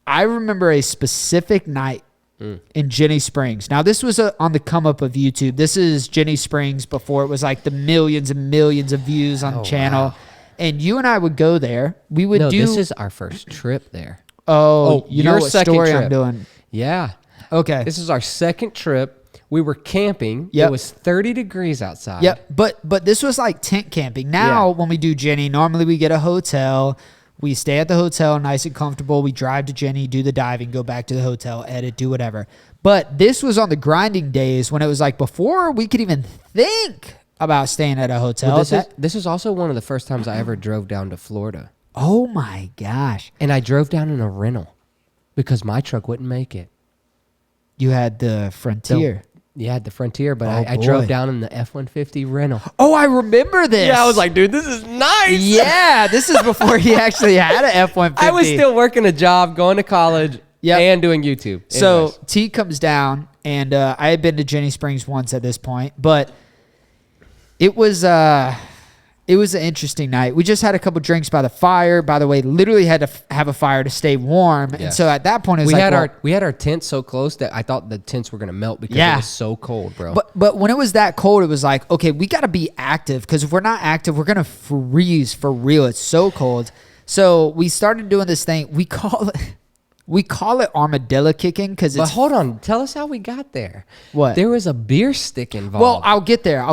I remember a specific night in Jenny Springs. Now, this was on the come up of YouTube. This is Jenny Springs before it was like the millions and millions of views on the channel. Wow. And you and I would go there. We would do... this is our first trip there. Oh, you know what story I'm doing. Yeah. Okay. This is our second trip. We were camping. It was 30 degrees outside. Yep. But this was like tent camping. Now, when we do Jenny, normally we get a hotel. We stay at the hotel, nice and comfortable. We drive to Jenny, do the diving, go back to the hotel, edit, do whatever. But this was on the grinding days when it was like before we could even think about staying at a hotel. Well, this is also one of the first times I ever drove down to Florida. Oh my gosh. And I drove down in a rental because my truck wouldn't make it. You had the Frontier. The Frontier, but I drove down in the F-150 rental. Oh, I remember this. Yeah, I was like, dude, this is nice. Yeah, this is before he actually had an F-150. I was still working a job, going to college, and doing YouTube. So Anyways. T comes down, and I had been to Jenny Springs once at this point, but it was an interesting night. We just had a couple drinks by the fire. By the way, literally had to have a fire to stay warm. Yes. And so at that point, it was we had our tent so close that I thought the tents were gonna melt because it was so cold, bro. But when it was that cold, it was like, okay, we got to be active, because if we're not active, we're gonna freeze for real. It's so cold. So we started doing this thing. We call it armadillo kicking because it's... But hold on. Tell us how we got there. What? There was a beer stick involved. Well, I'll get there.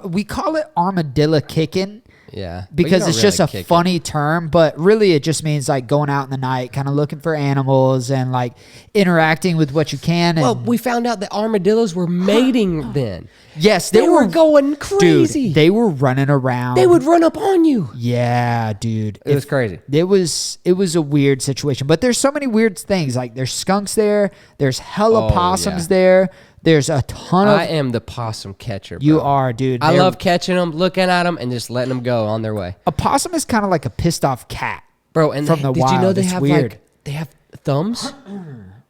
We call it armadillo kicking. Yeah. Because it's just a funny term, but really it just means like going out in the night, kind of looking for animals and like interacting with what you can. Well, we found out that armadillos were mating then. Yes, they were going crazy. Dude, they were running around. They would run up on you. Yeah, dude. It was crazy. It was a weird situation. But there's so many weird things. Like there's skunks there. There's hella possums there. There's a ton of... I am the possum catcher, bro. You are, dude. I love catching them, looking at them, and just letting them go on their way. A possum is kind of like a pissed off cat. Bro, and from the did wild. You know they it's have weird. they have thumbs?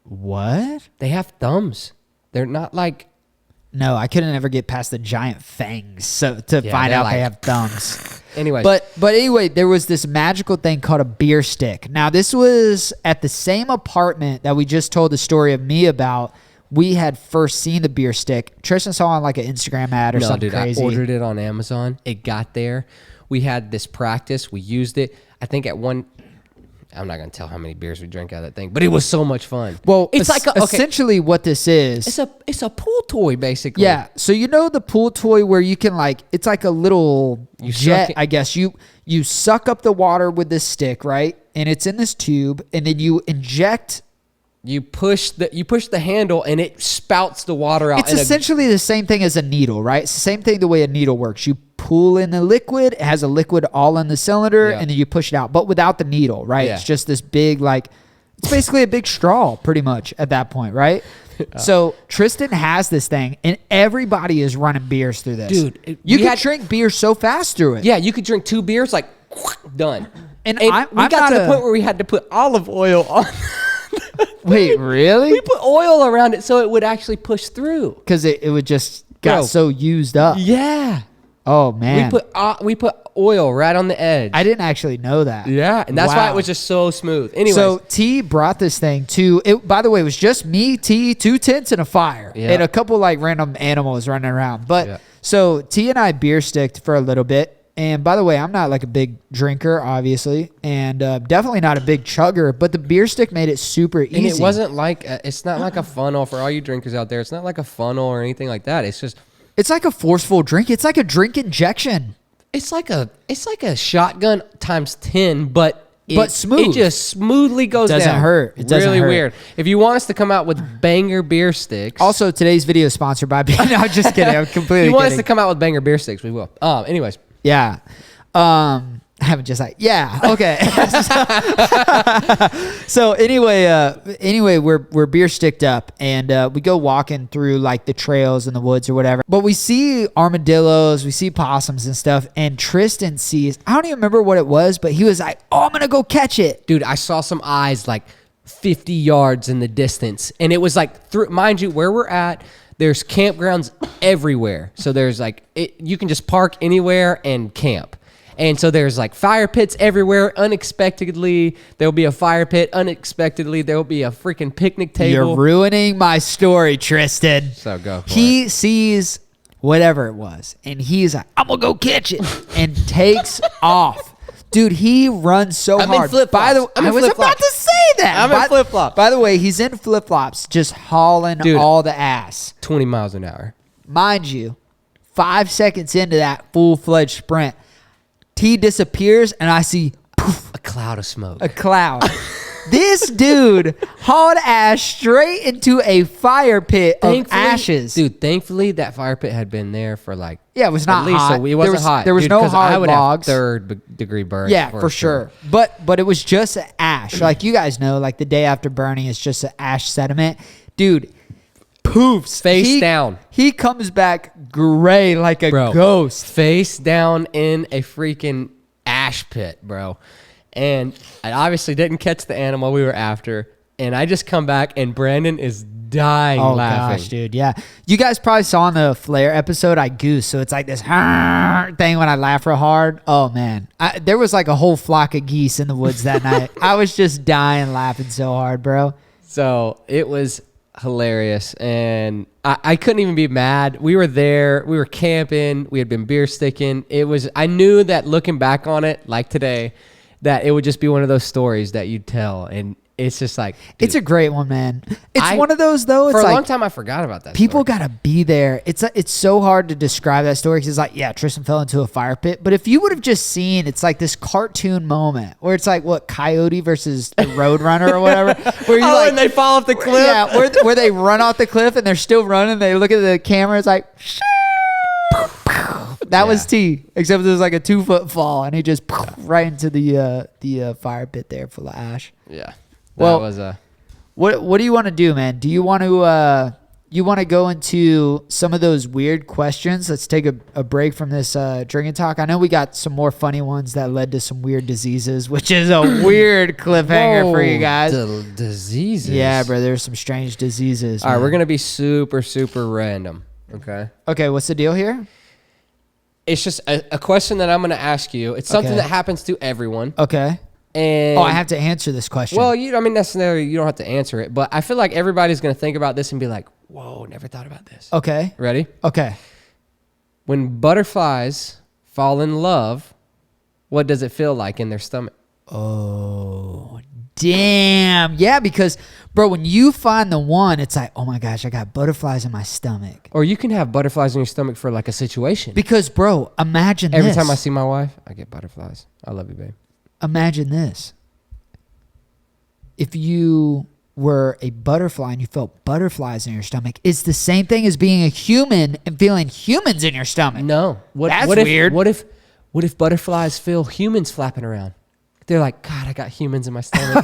What? They have thumbs. They're not like... No, I couldn't ever get past the giant fangs to find out they have thumbs. Anyway. But anyway, there was this magical thing called a beer stick. Now, this was at the same apartment that we just told the story of me about. We had first seen the beer stick. Tristan saw on like an Instagram ad or something crazy. I ordered it on Amazon. It got there. We had this practice. We used it. I think at one... I'm not going to tell how many beers we drank out of that thing, but it was so much fun. Well, it's essentially what this is. It's a pool toy, basically. Yeah. So you know the pool toy where you can like, it's like a little jet, I guess. You suck up the water with this stick, right? And it's in this tube, and then you inject... You push the handle and it spouts the water out. It's essentially the same thing as a needle, right? It's the same thing the way a needle works. You pull in the liquid, it has a liquid all in the cylinder, and then you push it out, but without the needle, right? It's just this big, like, it's basically a big straw pretty much at that point, right? So Tristan has this thing, and everybody is running beers through this. Dude, you can drink beer so fast through it. Yeah, you could drink 2 beers, like, done. And we I'm got to the point where we had to put olive oil on. Wait, really? We put oil around it so it would actually push through. Because it would just got so used up. Yeah. Oh man, We put oil right on the edge. I didn't actually know that. Yeah, and that's why it was just so smooth. Anyways, so T brought this thing to it. By the way, it was just me, T, 2 tents, and a fire, and a couple like random animals running around. But so T and I beer sticked for a little bit. And by the way, I'm not like a big drinker, obviously, and definitely not a big chugger. But the beer stick made it super easy. And it wasn't like it's not like a funnel for all you drinkers out there. It's not like a funnel or anything like that. It's like a forceful drink. It's like a drink injection. It's like a shotgun times 10, but smooth. It just smoothly goes down. Doesn't hurt. It doesn't really hurt. Weird. If you want us to come out with Banger beer sticks. Also, today's video is sponsored by. No, I'm just kidding. I'm completely If you want kidding. us to come out with Banger beer sticks, we will. Anyways. Yeah. I haven't just like, yeah, okay. So anyway, we're beer sticked up and we go walking through like the trails in the woods or whatever. But we see armadillos, we see possums and stuff. And Tristan sees, I don't even remember what it was, but he was like, oh, I'm going to go catch it. Dude, I saw some eyes like 50 yards in the distance. And it was like, mind you, where we're at, there's campgrounds everywhere. So there's like, you can just park anywhere and camp. And so there's like fire pits everywhere. Unexpectedly, there'll be a fire pit. Unexpectedly, there'll be a freaking picnic table. You're ruining my story, Tristan. So go for He sees whatever it was, and he's like, I'm going to go catch it, and takes off. Dude, he runs so hard. I'm in flip-flops. I was about to say that. I'm in flip-flops. By the way, he's in flip-flops, just hauling all the ass. 20 miles an hour. Mind you, 5 seconds into that full-fledged sprint, T disappears, and I see poof, A cloud of smoke. a cloud. This dude hauled ass straight into a fire pit of ashes. Dude, thankfully, that fire pit had been there for like... Yeah, it was not at least hot. It wasn't hot. There was Dude, no 'cause hard I would logs. have third-degree burn. Yeah, for sure. But it was just ash. Like you guys know, like the day after burning, it's just an ash sediment. Dude, poofs. Face down. He comes back gray like a ghost. Face down in a freaking ash pit, bro. And I obviously didn't catch the animal we were after. And I just come back, and Brandon is dying laughing. Gosh, dude, yeah. You guys probably saw in the Flare episode, I goose. So it's like this thing when I laugh real hard. Oh, man. There was like a whole flock of geese in the woods that night. I was just dying laughing so hard, bro. So it was hilarious. And I couldn't even be mad. We were there. We were camping. We had been beer sticking. I knew that looking back on it, like today, that it would just be one of those stories that you'd tell. And it's just like, dude, it's a great one, man. It's one of those though. It's for a like, long time, I forgot about that. People story. gotta be there. It's so hard to describe that story because it's like, yeah, Tristan fell into a fire pit. But if you would have just seen, it's like this cartoon moment where it's like what Coyote versus the Roadrunner or whatever, where you and they fall off the cliff. Yeah, where they run off the cliff and they're still running. They look at the camera. It's like. That was T, except there was like a 2-foot fall, and he just right into the fire pit there full of ash. Yeah. Well, was a. What do you want to do, man? Do you want to go into some of those weird questions? Let's take a break from this drinking talk. I know we got some more funny ones that led to some weird diseases, which is a weird cliffhanger for you guys. Diseases. Yeah, bro. There's some strange diseases. All right, man. we're gonna be super, super random. Okay. Okay, what's the deal here? It's just a question that I'm gonna ask you. It's something Okay. that happens to everyone. Okay. And I have to answer this question. Well, necessarily you don't have to answer it, but I feel like everybody's gonna think about this and be like, "Whoa, never thought about this." Okay. Ready? Okay. When butterflies fall in love, what does it feel like in their stomach? Oh, damn. Yeah, because, bro, when you find the one, it's like, oh my gosh, I got butterflies in my stomach. Or you can have butterflies in your stomach for like a situation. Because, bro, imagine Every this. time I see my wife, I get butterflies. I love you, babe. Imagine this. If you were a butterfly and you felt butterflies in your stomach, it's the same thing as being a human and feeling humans in your stomach. No. That's what if, weird. What if butterflies feel humans flapping around? They're like, God, I got humans in my stomach.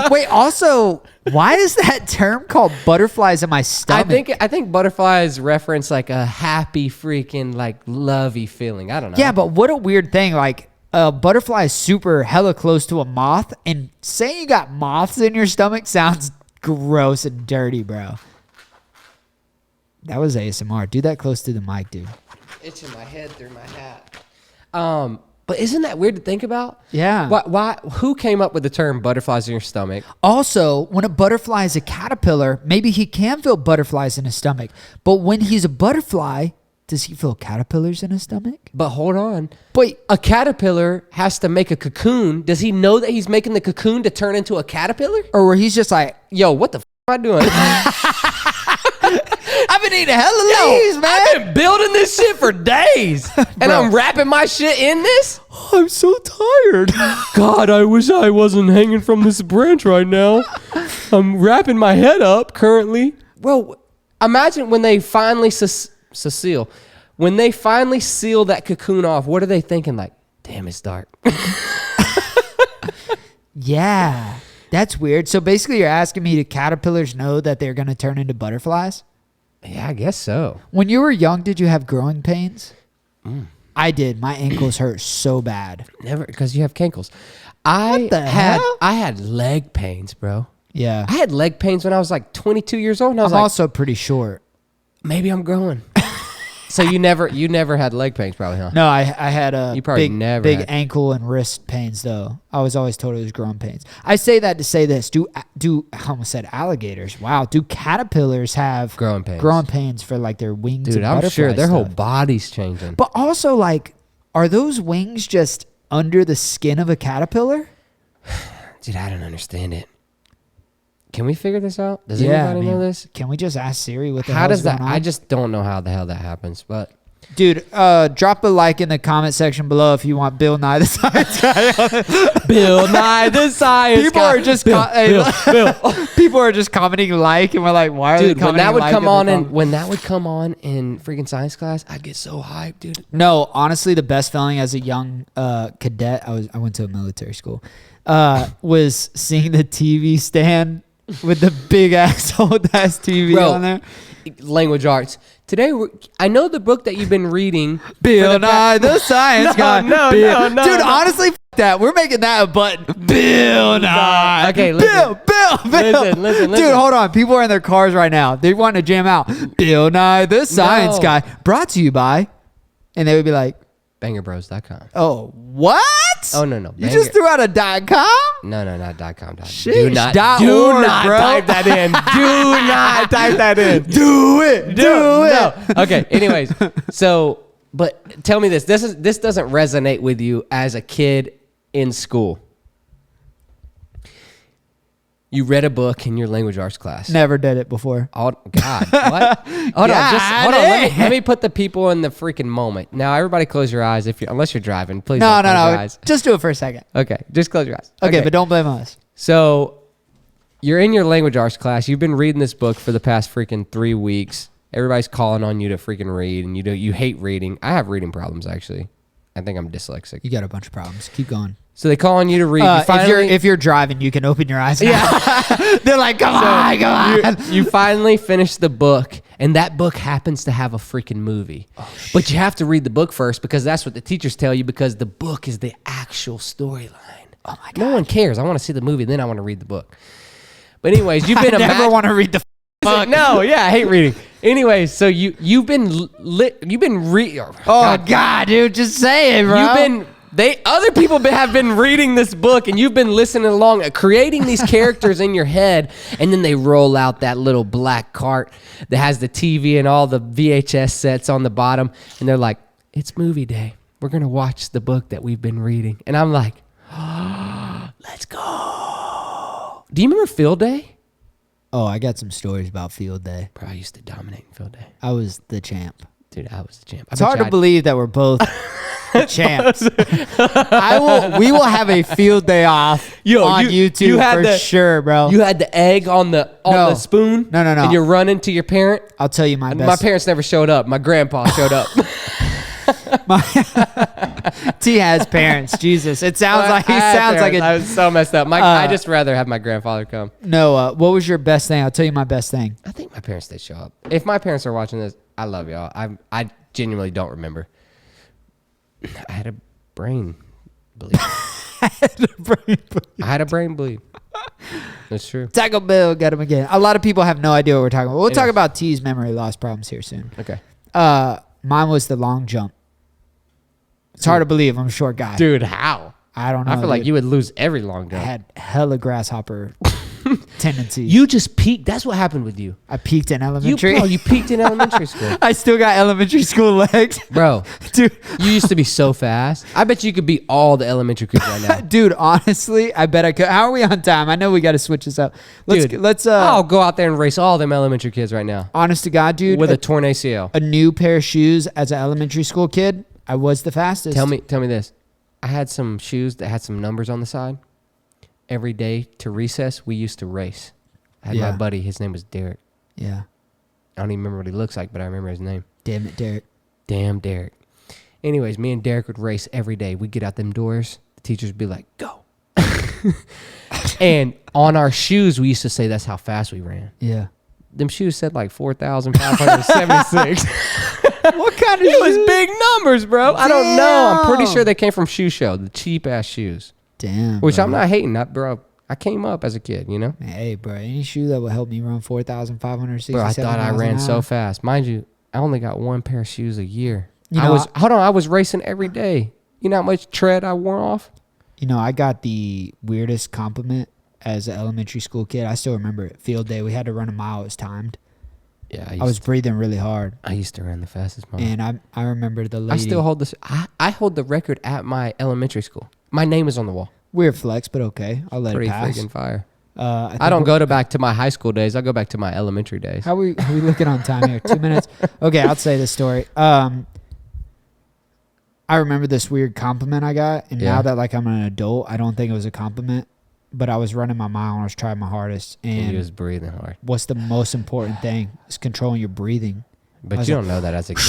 Wait, also, why is that term called butterflies in my stomach? I think butterflies reference like a happy freaking like lovey feeling. I don't know. Yeah, but what a weird thing. Like, a butterfly is super hella close to a moth, and saying you got moths in your stomach sounds gross and dirty, bro. That was ASMR. Do that close to the mic, dude. itching my head through my hat. But isn't that weird to think about? Yeah. Why? Who came up with the term butterflies in your stomach? Also, when a butterfly is a caterpillar, maybe he can feel butterflies in his stomach. But when he's a butterfly, does he feel caterpillars in his stomach? But hold on. Wait. A caterpillar has to make a cocoon. Does he know that he's making the cocoon to turn into a caterpillar? Or where he's just like, Yo, what the am I doing? I've been eating hella leaves, man. I've been building this shit for days. And I'm wrapping my shit in this? I'm so tired. God, I wish I wasn't hanging from this branch right now. I'm wrapping my head up currently. Well, imagine when they finally when they finally seal that cocoon off, what are they thinking? Like, damn, it's dark. Yeah, that's weird. So basically you're asking me, do caterpillars know that they're going to turn into butterflies? Yeah, I guess so. When you were young, did you have growing pains? I did. My ankles hurt so bad. Never, because you have cankles. What the hell? I had leg pains, bro. Yeah. I had leg pains when I was like 22 years old. And I was I'm like, also pretty short. maybe I'm growing. So you never had leg pains, probably, huh? No, I had a You probably big, never big had- ankle and wrist pains, though. I was always told it was growing pains. I say that to say this. I almost said alligators. Wow. Do caterpillars have Growing pains. growing pains for like their wings Dude, and I'm sure butterfly their whole stuff? body's changing. But also, like, are those wings just under the skin of a caterpillar? Dude, I don't understand it. Can we figure this out? Does anybody know this? Can we just ask Siri what the How hell's does that? going on? I just don't know how the hell that happens. But Dude, drop a like in the comment section below if you want Bill Nye the Science Guy on it. Bill Nye the Science People Guy. are just Bill. people are just commenting like, and we're like, why are they Dude, when commenting that would like come in the on comments? when that would come on in freaking science class, I'd get so hyped, dude. No, honestly, the best feeling as a young cadet, I went to a military school, was seeing the TV stand with the big ass old ass TV Bro, on there. Language arts. Today, I know the book that you've been reading. Bill Nye the Science Guy. no, Dude, no. honestly, f- that. We're making that a button. Bill Nye. Okay, listen. Bill. Listen. Dude, hold on. People are in their cars right now. They want to jam out. Bill Nye the Science No. Guy. Brought to you by. And they would be like, BangerBros.com. oh, what? Oh, no. You just threw out a .com? No, not .com. Sheesh, Do not .org, bro. type that in. Do not type that in. Do it. No. Okay. Anyways, so, but tell me this. This doesn't resonate with you as a kid in school. You read a book in your language arts class. Never did it before. Oh, God. What? Hold on. Let me put the people in the freaking moment. Now, everybody close your eyes unless you're driving. Please No. don't close your eyes. Just do it for a second. Okay. Just close your eyes. Okay, but don't blame us. So you're in your language arts class. You've been reading this book for the past freaking 3 weeks. Everybody's calling on you to freaking read, and you hate reading. I have reading problems, actually. I think I'm dyslexic. You got a bunch of problems. Keep going. So they call on you to read. If you're driving, you can open your eyes. Yeah. They're like, come on. You finally finish the book, and that book happens to have a freaking movie. But you have to read the book first because that's what the teachers tell you because the book is the actual storyline. Oh my God. No one cares. I want to see the movie, then I want to read the book. But anyways, you've been I never want to read the book. No, yeah, I hate reading. Anyways, so you've been Oh God, dude, just say it, bro. Other people have been reading this book and you've been listening along, creating these characters in your head, and then they roll out that little black cart that has the TV and all the VHS sets on the bottom, and they're like, "It's movie day. We're gonna watch the book that we've been reading." And I'm like, oh, "Let's go." Do you remember Field Day? Oh, I got some stories about Field Day. Bro, I used to dominate Field Day. I was the champ. Dude, I was the champ. It's hard to believe that we're both the champs. We will have a Field Day off on YouTube for sure, bro. You had the egg on the spoon? No. And you're running to your parent? I'll tell you my best. My parents never showed up. My grandpa showed up. T has parents. Jesus. It sounds like I was so messed up. I just rather have my grandfather come. No, what was your best thing? I'll tell you my best thing. I think my parents did show up. If my parents are watching this, I love y'all. I genuinely don't remember. I had a brain bleed. I had a brain bleed. That's true. Taco Bell got him again. A lot of people have no idea what we're talking about. We'll talk about T's memory loss problems here soon. Okay. Mine was the long jump. It's hard to believe I'm a short guy. Dude, how? I don't know. I feel like dude. you would lose every long I jump. had hella grasshopper tendencies. You just peaked. That's what happened with you. I peaked in elementary. You peaked in elementary school. I still got elementary school legs. Bro, Dude. you used to be so fast. I bet you could beat all the elementary kids right now. Dude, honestly, I bet I could. How are we on time? I know we got to switch this up. Let's I'll go out there and race all them elementary kids right now. honest to God, dude, With a torn ACL. a new pair of shoes as an elementary school kid, I was the fastest. Tell me this. I had some shoes that had some numbers on the side. Every day to recess, we used to race. I had my Yeah. buddy. His name was Derek. Yeah. I don't even remember what he looks like, but I remember his name. Damn it, Derek. Damn Derek. Anyways, me and Derek would race every day. We'd get out them doors. The teachers would be like, go. And on our shoes, we used to say that's how fast we ran. Yeah. Them shoes said like 4,576. What kind of It was big numbers, bro. I don't know. I'm pretty Damn. sure they came from Shoe Show, the cheap ass shoes. Damn. Which bro. I'm not hating, bro. I came up as a kid, you know? Hey, bro, any shoe that will help me run 4,567 Bro, I thought I miles ran an so hour. fast. Mind you, I only got one pair of shoes a year. You know, I was racing every day. You know how much tread I wore off? You know, I got the weirdest compliment as an elementary school kid. I still remember it. Field day, we had to run a mile. It was timed. Yeah, I was breathing really hard. I used to run the fastest mile. And I remember the lady. I still hold this. I hold the record at my elementary school. My name is on the wall. Weird flex, but okay. I'll let Pretty it pass. freaking fire. I I don't go back to my high school days. I go back to my elementary days. How are we looking on time here? 2 minutes? Okay, I'll say this story. I remember this weird compliment I got. And Yeah. now that like I'm an adult, I don't think it was a compliment. But I was running my mile and I was trying my hardest. And And you was breathing hard. what's the most important thing is controlling your breathing. But was you like, don't know that as a kid.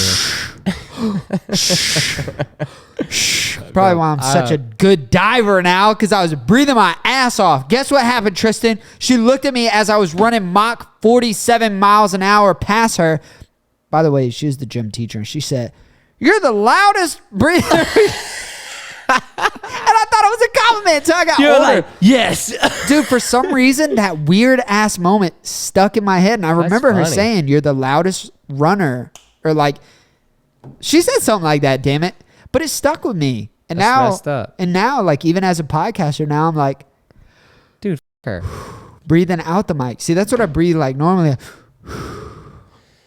Probably why I'm such a good diver now, because I was breathing my ass off. Guess what happened, Tristan? She looked at me as I was running Mach 47 miles an hour past her. By the way, she was the gym teacher, and she said, "You're the loudest breather." And I thought it was a compliment. So I got older. yes. Dude, for some reason, that weird ass moment stuck in my head. And I remember her funny. saying, "You're the loudest runner." Or like, she said something like that, damn it. But it stuck with me. And That's messed now, up. and now, like, even as a podcaster, now I'm like, Dude, her. breathing out the mic. See, that's what I breathe like normally.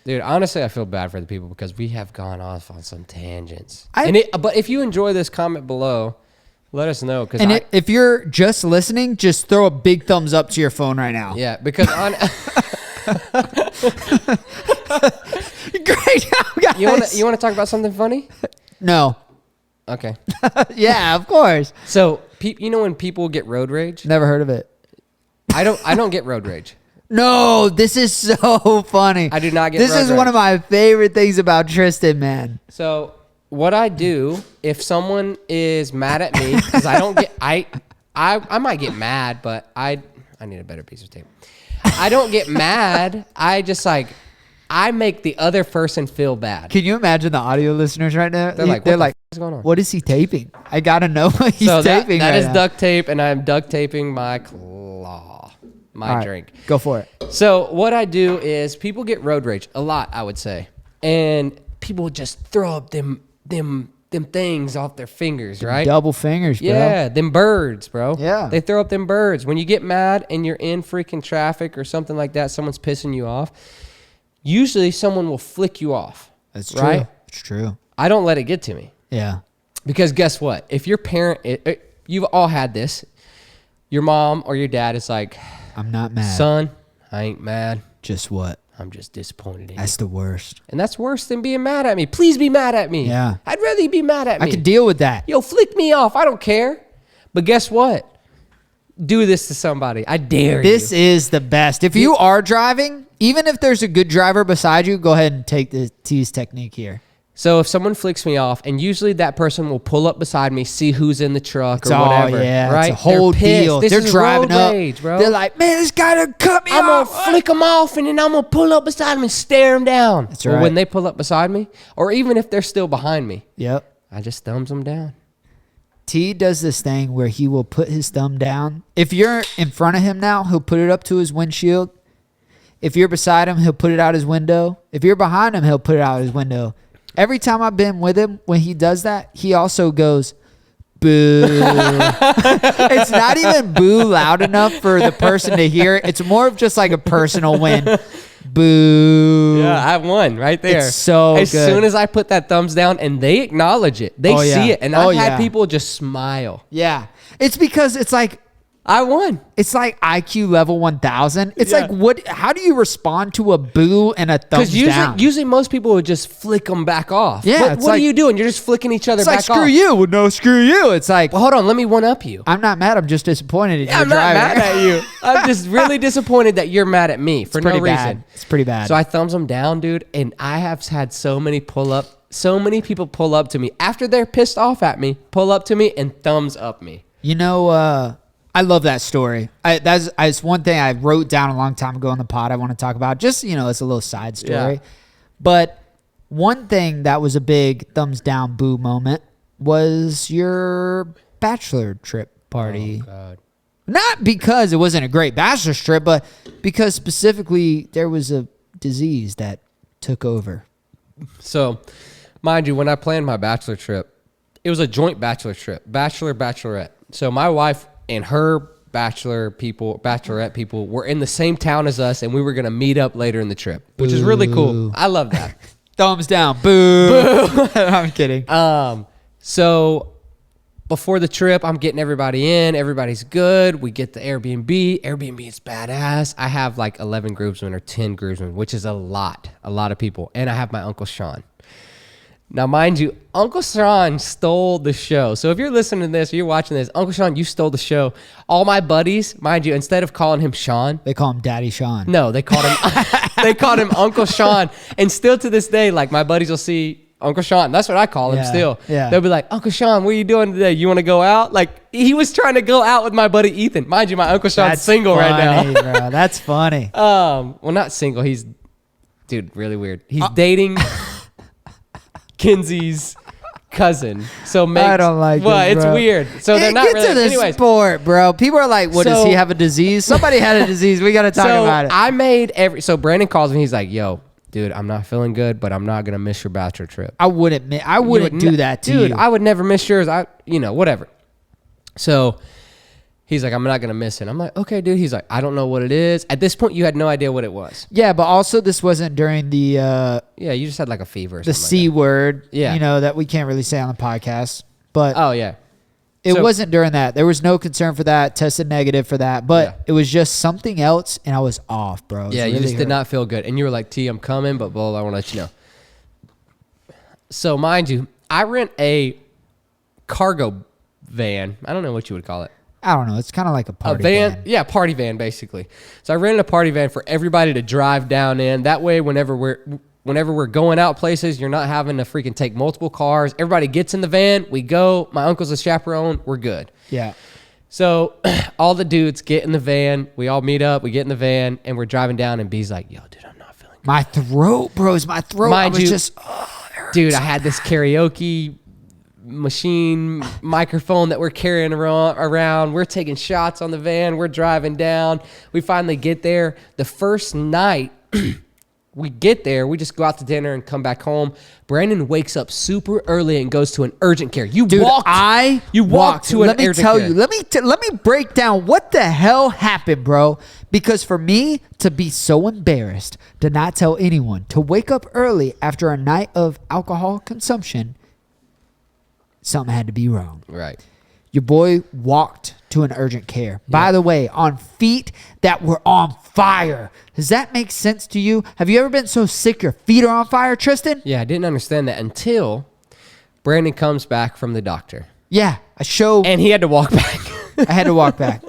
Dude, honestly, I feel bad for the people because we have gone off on some tangents. I- But if you enjoy this, comment below. Let us know. And if you're just listening, just throw a big thumbs up to your phone right now. Yeah, because on... Great job, guys. You want to talk about something funny? No. Okay. Yeah, of course. So, you know when people get road rage? Never heard of it. I don't get road rage. No, this is so funny. I do not get This road is one rage. of my favorite things about Tristan, man. So, what I do if someone is mad at me, because I don't get... I might get mad, but I need a better piece of tape. I don't get mad. I just I make the other person feel bad. Can you imagine the audio listeners right now? They're like, what's going on? what is he taping? I gotta know what he's So that taping. That is now. duct tape, and I'm duct taping my claw, my All right, drink. Go for it. So what I do is people get road rage a lot, I would say, and people just throw up them things off their fingers, right? Double fingers, bro. Yeah, them birds, bro. Yeah. They throw up them birds. When you get mad and you're in freaking traffic or something like that, someone's pissing you off, usually someone will flick you off. That's true. Right? It's true. I don't let it get to me. Yeah. Because guess what? If your parent, you've all had this, your mom or your dad is like, I'm not mad. son, I ain't mad. Just what? I'm just disappointed in you. That's the worst. And that's worse than being mad at me. Please be mad at me. Yeah. I'd rather you be mad at me. I can deal with that. Yo, flick me off. I don't care. But guess what? Do this to somebody. I dare This you. is the best. If you are driving, even if there's a good driver beside you, go ahead and take the tease technique here. So if someone flicks me off, and usually that person will pull up beside me, see who's in the truck It's or whatever. all, yeah, right? it's a whole They're pissed. deal. This They're is driving road up. rage, bro. They're like, man, this guy done cut me I'm off. going to flick them off, and then I'm going to pull up beside them and stare them down. That's Well, right. when they pull up beside me, or even if they're still behind me, Yep. I just thumbs them down. T does this thing where he will put his thumb down. If you're in front of him now, he'll put it up to his windshield. If you're beside him, he'll put it out his window. If you're behind him, he'll put it out his window. Every time I've been with him, when he does that, he also goes, boo. It's not even boo loud enough for the person to hear it. It's more of just like a personal win. Boo. Yeah, I won right there. It's so as good. soon as I put that thumbs down and they acknowledge it, they see it. And I've had people just smile. Yeah. It's because it's like, I won. it's like IQ level 1000. It's Yeah. like, what? How do you respond to a boo and a thumbs down? Because usually most people would just flick them back off. Yeah, What it's are like- you doing? You're just flicking each other It's back like, screw off. you. Well, no, screw you. It's like, Well, hold on. Let me one up you. I'm not mad. I'm just disappointed in your I'm not driving. mad at you. I'm just really disappointed that you're mad at me for no pretty reason. bad. It's pretty bad. So I thumbs them down, dude, and I have had so many people pull up to me after they're pissed off at me, pull up to me and thumbs up me. You know, I love that story. That's one thing I wrote down a long time ago on the pod I want to talk about. Just, it's a little side story. Yeah. But one thing that was a big thumbs down boo moment was your bachelor trip party. Oh, God. Not because it wasn't a great bachelor trip, but because specifically there was a disease that took over. So, mind you, when I planned my bachelor trip, it was a joint bachelor trip, bachelorette. So my wife and her bachelorette people were in the same town as us, and we were going to meet up later in the trip, which is really cool. I love that. Thumbs down. Boo. I'm kidding. So before the trip, I'm getting everybody in. Everybody's good. We get the Airbnb. Airbnb is badass. I have like 11 groomsmen or 10 groomsmen, which is a lot of people. And I have my Uncle Sean. Now, mind you, Uncle Sean stole the show. So if you're listening to this or you're watching this, Uncle Sean, you stole the show. All my buddies, mind you, instead of calling him Sean, They call him Daddy Sean. no, they called him Uncle Sean. And still to this day, like my buddies will see Uncle Sean. That's what I call him Yeah, still. yeah. They'll be like, Uncle Sean, what are you doing today? You want to go out? Like he was trying to go out with my buddy Ethan. Mind you, my Uncle Sean's That's single funny, right now. bro. That's funny. Well, not single. He's, dude, really weird. He's dating Kenzie's cousin. So I don't like well, this, it's bro. weird. So they're not Get really. to the Anyways, sport, bro. People are like, "What does So- he have a disease? Somebody had a disease. We got to talk so about it." I made so Brandon calls me. He's like, "Yo, dude, I'm not feeling good, but I'm not gonna miss your bachelor trip." I wouldn't do that to dude, you. I would never miss yours. Whatever. So he's like, I'm not gonna miss it. I'm like, okay, dude. He's like, I don't know what it is. At this point, you had no idea what it was. Yeah, but also this wasn't during the Yeah, you just had like a fever. Or the something C word. Yeah. That we can't really say on the podcast. But Oh yeah. it so- wasn't during that. There was no concern for that. Tested negative for that. But Yeah. it was just something else, and I was off, bro. It was Yeah, you really just did hurt. not feel good, and you were like, "T, I'm coming," but I want to let you know. So mind you, I rent a cargo van. I don't know what you would call it. I don't know. It's kind of like a party A van, yeah, party van basically. So I rented a party van for everybody to drive down in. That way, whenever we're going out places, you're not having to freaking take multiple cars. Everybody gets in the van. We go. My uncle's a chaperone. We're good. Yeah. So all the dudes get in the van. We all meet up. We get in the van, and we're driving down. And B's like, "Yo, dude, I'm not feeling good." My throat, bros. My throat. Mind I was you- just, Dude, I had this karaoke machine microphone that we're carrying around. We're taking shots on the van. We're driving down. We finally get there. The first night we get there, we just go out to dinner and come back home. Brandon wakes up super early and goes to an urgent care. You dude, walked to an Let me urgent tell care. you. Let me break down what the hell happened, bro. Because for me to be so embarrassed to not tell anyone, to wake up early after a night of alcohol consumption, something had to be wrong. Right. Your boy walked to an urgent care. By the way, on feet that were on fire. Does that make sense to you? Have you ever been so sick your feet are on fire, Tristan? Yeah, I didn't understand that until Brandon comes back from the doctor. Yeah, a show. And he had to walk back. I had to walk back.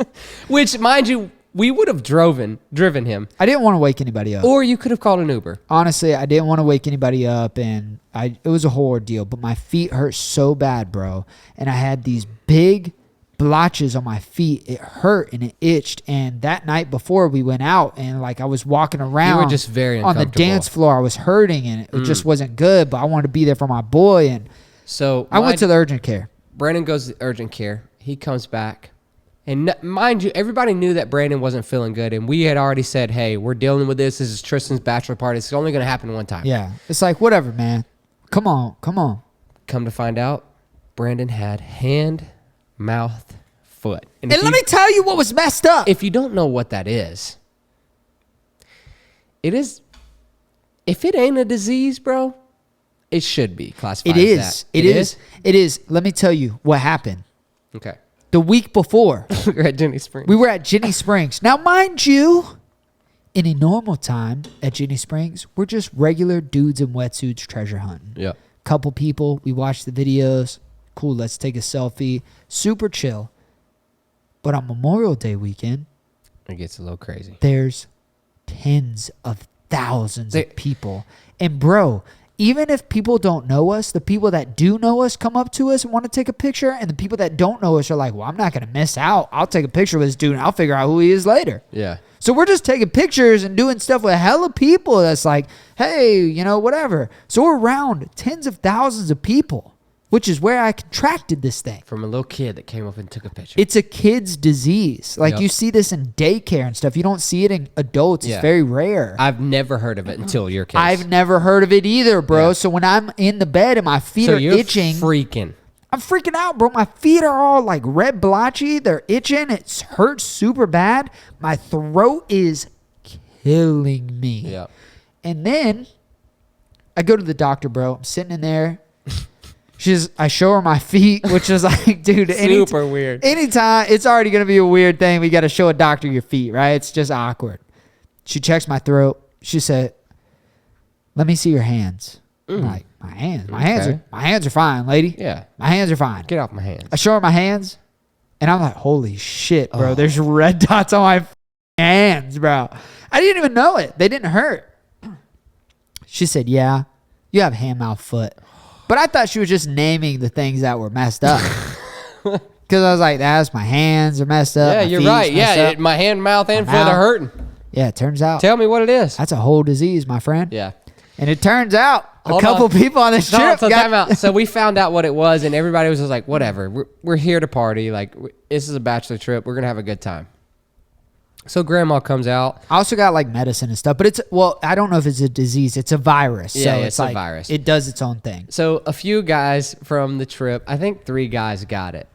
Which, mind you, we would have driven him. I didn't want to wake anybody up. Or you could have called an Uber. Honestly, I didn't want to wake anybody up, and it was a whole ordeal. But my feet hurt so bad, bro. And I had these big blotches on my feet. It hurt and it itched. And that night before we went out, and like I was walking around, You were just very on the uncomfortable. dance floor. I was hurting, and it just wasn't good. But I wanted to be there for my boy, and So I went to the urgent care. Brandon goes to the urgent care. He comes back. And mind you, everybody knew that Brandon wasn't feeling good. And we had already said, hey, we're dealing with this. This is Tristan's bachelor party. It's only going to happen one time. Yeah, it's like whatever, man. Come on. Come to find out, Brandon had hand, mouth, foot. And let me tell you what was messed up. If you don't know what that is, it is. If it ain't a disease, bro, it should be classified It as is. that. It is. Let me tell you what happened. Okay. The week before, We're at Jenny Springs. we were at Jenny Springs. Now, mind you, in a normal time at Jenny Springs, we're just regular dudes in wetsuits treasure hunting. Yeah. Couple people, we watch the videos. Cool, let's take a selfie. Super chill. But on Memorial Day weekend, It gets a little crazy. there's tens of thousands of people. And bro, even if people don't know us, the people that do know us come up to us and want to take a picture. And the people that don't know us are like, well, I'm not going to miss out. I'll take a picture with this dude and I'll figure out who he is later. Yeah. So we're just taking pictures and doing stuff with hella people that's like, hey, you know, whatever. So we're around tens of thousands of people, which is where I contracted this thing. From a little kid that came up and took a picture. It's a kid's disease. Like Yep. you see this in daycare and stuff. You don't see it in adults. Yeah. It's very rare. I've never heard of it until your case. I've never heard of it either, bro. Yeah. So when I'm in the bed and my feet so are you're itching, freaking. I'm freaking out, bro. My feet are all like red blotchy. They're itching. It hurts super bad. My throat is killing me. Yeah. And then I go to the doctor, bro. I'm sitting in there. I show her my feet, which is like, dude, Super weird. Anytime, it's already going to be a weird thing. We got to show a doctor your feet, right? It's just awkward. She checks my throat. She said, let me see your hands. I'm like, my hands? My hands are fine, lady. Yeah. My hands are fine. Get off my hands. I show her my hands, and I'm like, holy shit, bro. Oh. There's red dots on my hands, bro. I didn't even know it. They didn't hurt. She said, yeah, you have hand, mouth, foot. But I thought she was just naming the things that were messed up. Because I was like, that's my hands are messed up. Yeah, my you're feet's right. messed Yeah, up. my hand, mouth, and My foot mouth. are hurting. Yeah, it turns out Tell me what it is. that's a whole disease, my friend. Yeah. And it turns out Hold a couple on. people on this No, trip so got time out. So we found out what it was, and everybody was just like, whatever. We're here to party. Like, this is a bachelor trip. We're going to have a good time. So grandma comes out. I also got like medicine and stuff, but I don't know if it's a disease. It's a virus. Yeah, so it's a like, virus. It does its own thing. So a few guys from the trip, I think 3 guys got it.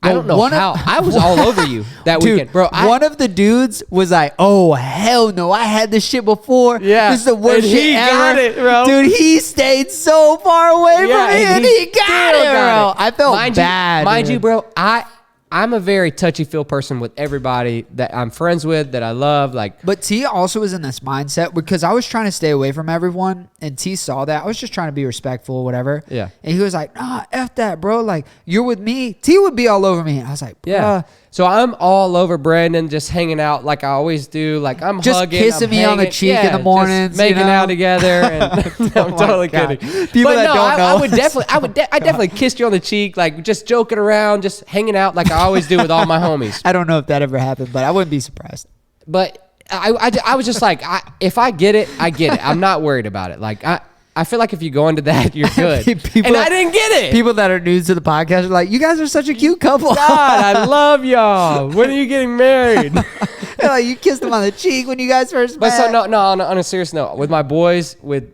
I Well, don't know one of- how. I was all over you that Dude, weekend. Bro, one of the dudes was like, oh, hell no. I had this shit before. Yeah. This is the worst And shit he ever. got it, bro. Dude, he stayed so far away from me and he got still it, bro. I felt bad. Mind dude. you, bro, I'm a very touchy-feel person with everybody that I'm friends with, that I love. Like, But T also was in this mindset because I was trying to stay away from everyone, and T saw that. I was just trying to be respectful, whatever. Yeah. And he was like, nah, F that, bro. Like, you're with me. T would be all over me. And I was like, yeah. bruh. So I'm all over Brandon, just hanging out like I always do. Like, I'm Just hugging, kissing I'm me on the hanging. cheek in the just mornings, you making know? out together. And I'm my totally God. kidding. People But that no, don't know I would us. definitely, I definitely kissed you on the cheek, like just joking around, just hanging out like I always do with all my homies. I don't know if that ever happened, but I wouldn't be surprised. But I was just like, if I get it, I get it. I'm not worried about it. Like, I feel like if you go into that, you're good. People And that- I didn't get it. People that are new to the podcast are like, you guys are such a cute couple. God, I love y'all. When are you getting married? They're like, you kissed him on the cheek when you guys first But met. so no, on a serious note, with my boys, with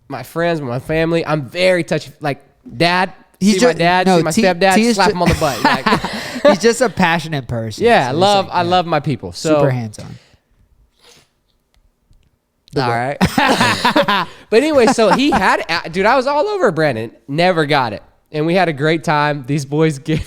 my friends, with my family, I'm very touchy. Like, dad, He's see my just- dad, no, see my T- stepdad, T is slap ju- him on the butt. Like, He's just a passionate person. yeah, So he's I like, yeah, love my people. So super hands-on. all right. But anyway, so he had, dude, I was all over Brandon. Never got it. And we had a great time. These boys get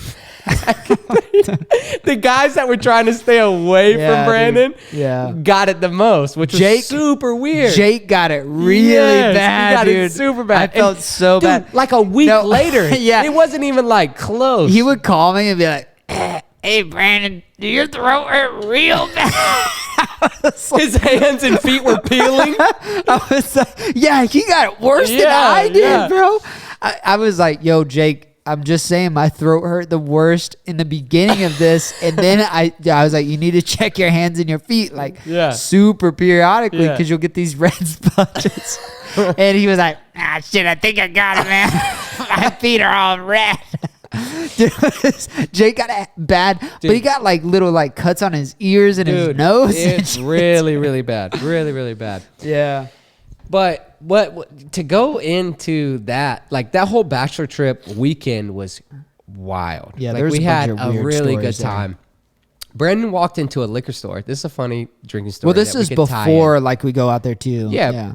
the guys that were trying to stay away Yeah, from Brandon dude. Yeah. got it the most, which Jake- was super weird. Jake got it really Yes, bad, he got dude. it super bad. I felt And, so dude, bad. Like a week No, later. yeah. It wasn't even like close. He would call me and be like, hey, Brandon, your throat hurt real bad. His hands and feet were peeling. I was like, yeah, he got it worse than Yeah, I did, yeah. bro. I was like, yo, Jake, I'm just saying my throat hurt the worst in the beginning of this. And then I was like, you need to check your hands and your feet like Yeah. super periodically Yeah. because you'll get these red splotches. And he was like, shit, I think I got it, man. My feet are all red. Dude, Jake got it bad, but he got like little like cuts on his ears and his nose. and It's shit. really, really bad. Really, really bad. Yeah. But what to go into that, like that whole bachelor trip weekend was wild. Yeah, like there's we a bunch had of a weird really good stories there. time. Brandon walked into a liquor store. This is a funny drinking story. Well, this that we is could tie before in. like we go out there too. Yeah.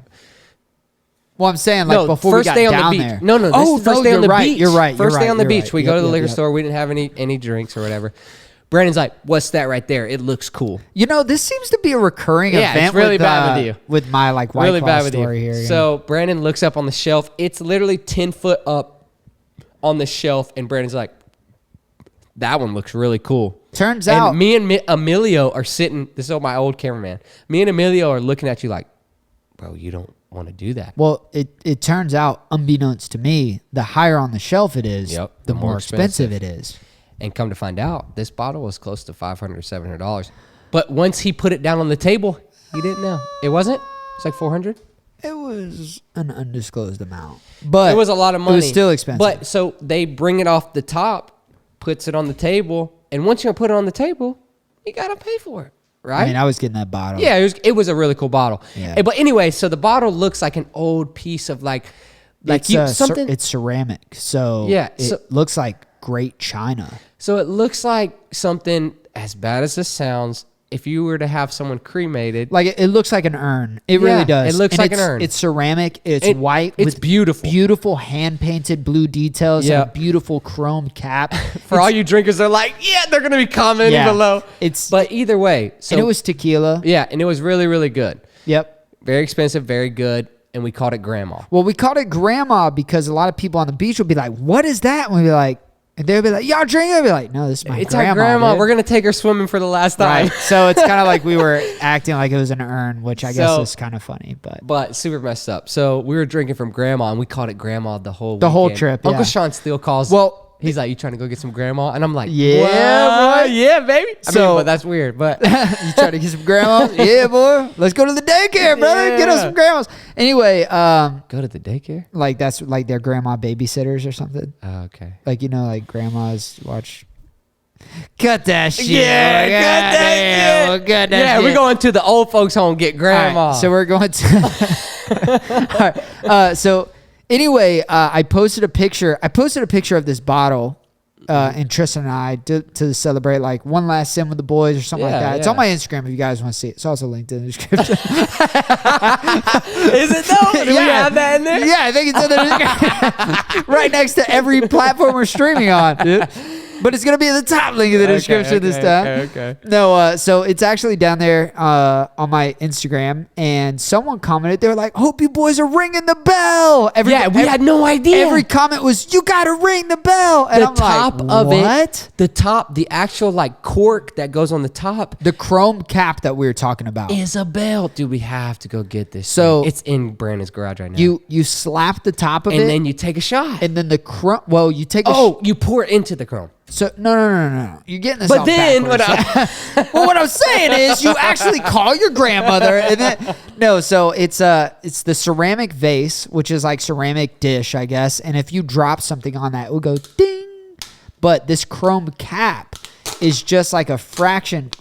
Well, I'm saying like No, before we first got day on the down beach. there. No, this Oh, is the first no, day on you're the right. beach. You're right. First day on the you're beach. right. We go to the Yep, liquor yep. store. We didn't have any drinks or whatever. Brandon's like, "What's that right there? It looks cool." You know, this seems to be a recurring Yeah, event. it's really with, bad with you. With my like White Really Claw bad with story you. here. yeah. So Brandon looks up on the shelf. It's literally 10 foot up on the shelf, and Brandon's like, "That one looks really cool." Turns And out, me and Emilio are sitting. This is my old cameraman. Me and Emilio are looking at you like, "Bro, you don't want to do that." well, it turns out, unbeknownst to me, the higher on the shelf it is, Yep, the the more more expensive expensive. it is. And come to find out, this bottle was close to $500 or $700. But once he put it down on the table, he didn't know. It wasn't? It's like 400. It was an undisclosed amount, but It was a lot of money. It was still expensive. But so they bring it off the top, puts it on the table, and once you put it on the table, you gotta pay for it, right? I mean, I was getting that bottle. Yeah, it was a really cool bottle. Yeah. But anyway, so the bottle looks like an old piece of like it's something. it's ceramic, so Yeah, it so- looks like great china. So it looks like something, as bad as this sounds, if you were to have someone cremated. Like it looks like an urn. It Yeah, really does. it looks And like an it's- urn. It's ceramic. It's It- white. it's beautiful. Beautiful hand painted blue details. Yeah. And a beautiful chrome cap. For all you drinkers, they're like, yeah, they're gonna be commenting Yeah. below. It's- But either way, so and it was tequila. yeah, and it was really, really good. Yep. Very expensive, very good, and we called it Grandma. Well, we called it grandma because a lot of people on the beach would be like, "What is that?" And we'd be like, and they'd be like, "Y'all drink it?" I'd be like, "No, this is my It's grandma." our grandma. dude." We're gonna take her swimming for the last time. Right. So it's kind of like we were acting like it was an urn, which I guess So- is kind of funny, but But super messed up. So we were drinking from Grandma, and we called it Grandma the whole weekend. trip, Uncle yeah. Sean still calls. Well, he's like, "You trying to go get some Grandma?" And I'm like, Yeah, "What? boy. Yeah, baby." I So- mean, but that's weird. But you trying to get some grandmas? Yeah, boy. Let's go to the daycare, brother. Get us Yeah. some grandmas. Anyway, go to the daycare. like that's like their grandma babysitters or something. Oh, okay. Like, you know, like grandmas watch. Cut that shit. Yeah, cut that shit. We'll cut that Yeah, shit. we're going to the old folks home get All Grandma. right, so we're going to. All right. So anyway, I posted a picture. I posted a picture of this bottle. And Tristan and I to celebrate like one last sim with the boys or something like Yeah, that. It's yeah. on my Instagram if you guys want to see it. It's also linked in the description. Is it though? Do we have that in there? Yeah, I think it's in the right next to every platform we're streaming on, dude. But it's gonna be at the top link in the description this time. Okay. No, so it's actually down there on my Instagram, and someone commented. They were like, "Hope you boys are ringing the bell." Yeah, we had no idea. Every comment was, "You gotta ring the bell." And The I'm top like, of what? it, the top, the actual like cork that goes on the top The chrome cap that we were talking about. is a bell. Dude, we have to go get this. So- thing. It's in Brandon's garage right now. You slap the top of and it, then you take a shot. and then the chrome. Well, you take. You pour it into the chrome. So no. You're getting this. But all then what backwards. Well, what I'm saying is, you actually call your grandmother, and then no. So it's the ceramic vase, which is like ceramic dish, I guess. And if you drop something on that, it will go ding. But this chrome cap is just like a fraction.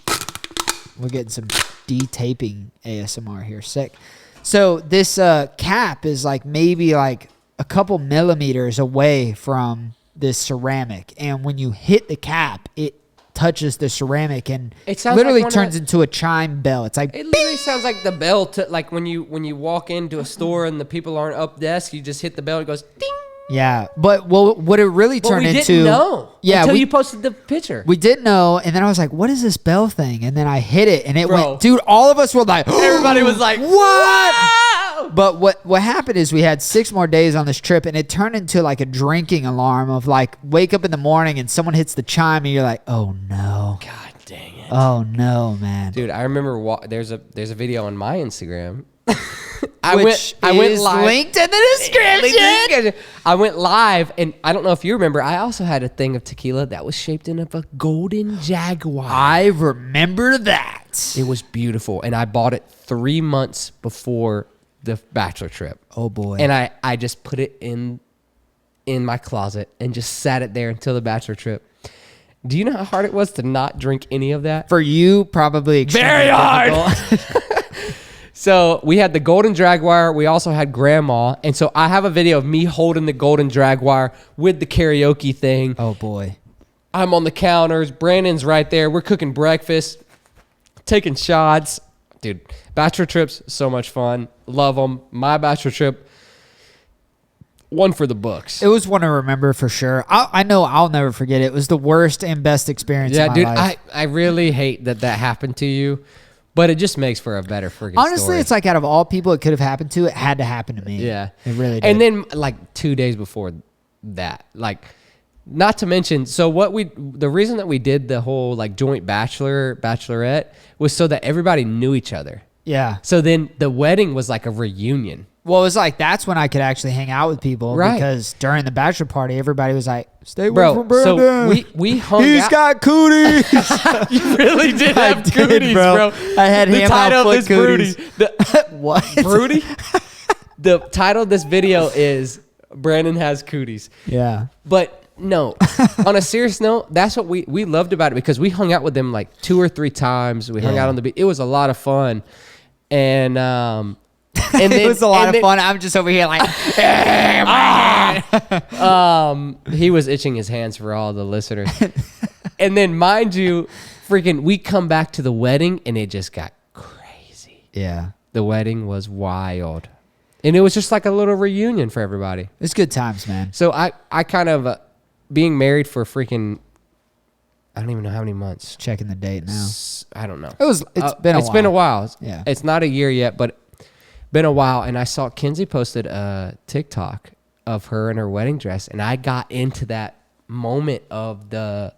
We're getting some de-taping ASMR here. Sick. So this cap is like maybe like a couple millimeters away from this ceramic, and when you hit the cap, it touches the ceramic and It sounds literally like one of turns the- into a chime bell. It's like It literally sounds like the bell to like when you walk into a store and the people aren't up desk, you just hit the bell and it goes ding. yeah, but what it really But turned we into didn't know. Yeah, until we you posted the picture. we didn't know, and then I was like, "What is this bell thing?" And then I hit it, and it Bro. went, dude. All of us were like, Everybody was like, "What?" "Wow!" But what happened is we had 6 more days on this trip, and it turned into like a drinking alarm of like wake up in the morning and someone hits the chime, and you're like, "Oh no, God dang it. oh no, man." Dude, I remember there's a video on my Instagram. Which I went is live. linked in the description. I went live, and I don't know if you remember. I also had a thing of tequila that was shaped in of a golden jaguar. I remember that. It was beautiful, and I bought it 3 months before the bachelor trip. Oh boy. And I just put it in my closet and just sat it there until the bachelor trip. Do you know how hard it was to not drink any of that? For you, probably extremely Very hard. difficult. So we had the golden drag wire. We also had grandma. And so I have a video of me holding the golden drag wire with the karaoke thing. Oh, boy. I'm on the counters. Brandon's right there. We're cooking breakfast, taking shots. Dude, bachelor trips, so much fun. Love them. My bachelor trip, one for the books. It was one to remember for sure. I know I'll never forget it. It was the worst and best experience of my life. I really hate that happened to you, but it just makes for a better friggin' Honestly, story. it's like out of all people it could have happened to, it had to happen to me. Yeah. It really did. And then like 2 days before that, like, not to mention, so the reason that we did the whole like joint bachelorette was so that everybody knew each other. Yeah. So then the wedding was like a reunion. Well, it was like that's when I could actually hang out with people, Right. because during the bachelor party, everybody was like, "Stay away Bro, from Brandon." so we hung He's out. got cooties. You really did I have did, cooties, bro. bro. I had the ham title out of foot this cooties. Broody. What? Broody? The title of this video is Brandon has cooties. Yeah. But no, on a serious note, that's what we loved about it, because we hung out with them like 2 or 3 times. We hung out on the beach. It was a lot of fun. And then, It was a lot of fun. I'm just over here like, he was itching his hands for all the listeners. And then, mind you, freaking, we come back to the wedding and it just got crazy. yeah, The wedding was wild. And it was just like a little reunion for everybody. it's good times, man. So I kind of, being married for freaking, I don't even know how many months. Checking the date now. I don't know. It's been a while. Been a while. Yeah. It's not a year yet, but been a while. And I saw Kinsey posted a TikTok of her in her wedding dress, and I got into that moment of the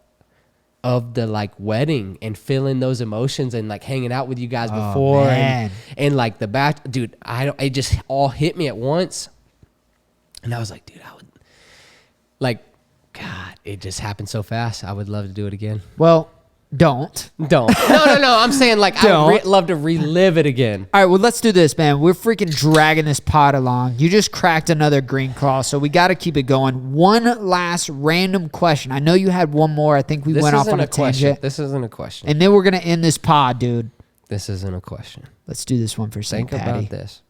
like wedding and feeling those emotions and like hanging out with you guys before man. and like the dude, it just all hit me at once. And I was like, dude, I would like, God, it just happened so fast. I would love to do it again. Well, don't. No. I'm saying like I would love to relive it again. All right, well, let's do this, man. We're freaking dragging this pod along. You just cracked another green claw, so we got to keep it going. One last random question. I know you had one more. I think we went off on a tangent. This isn't a question. And then we're going to end this pod, dude. This isn't a question. Let's do this one for St. Think Patty. about this.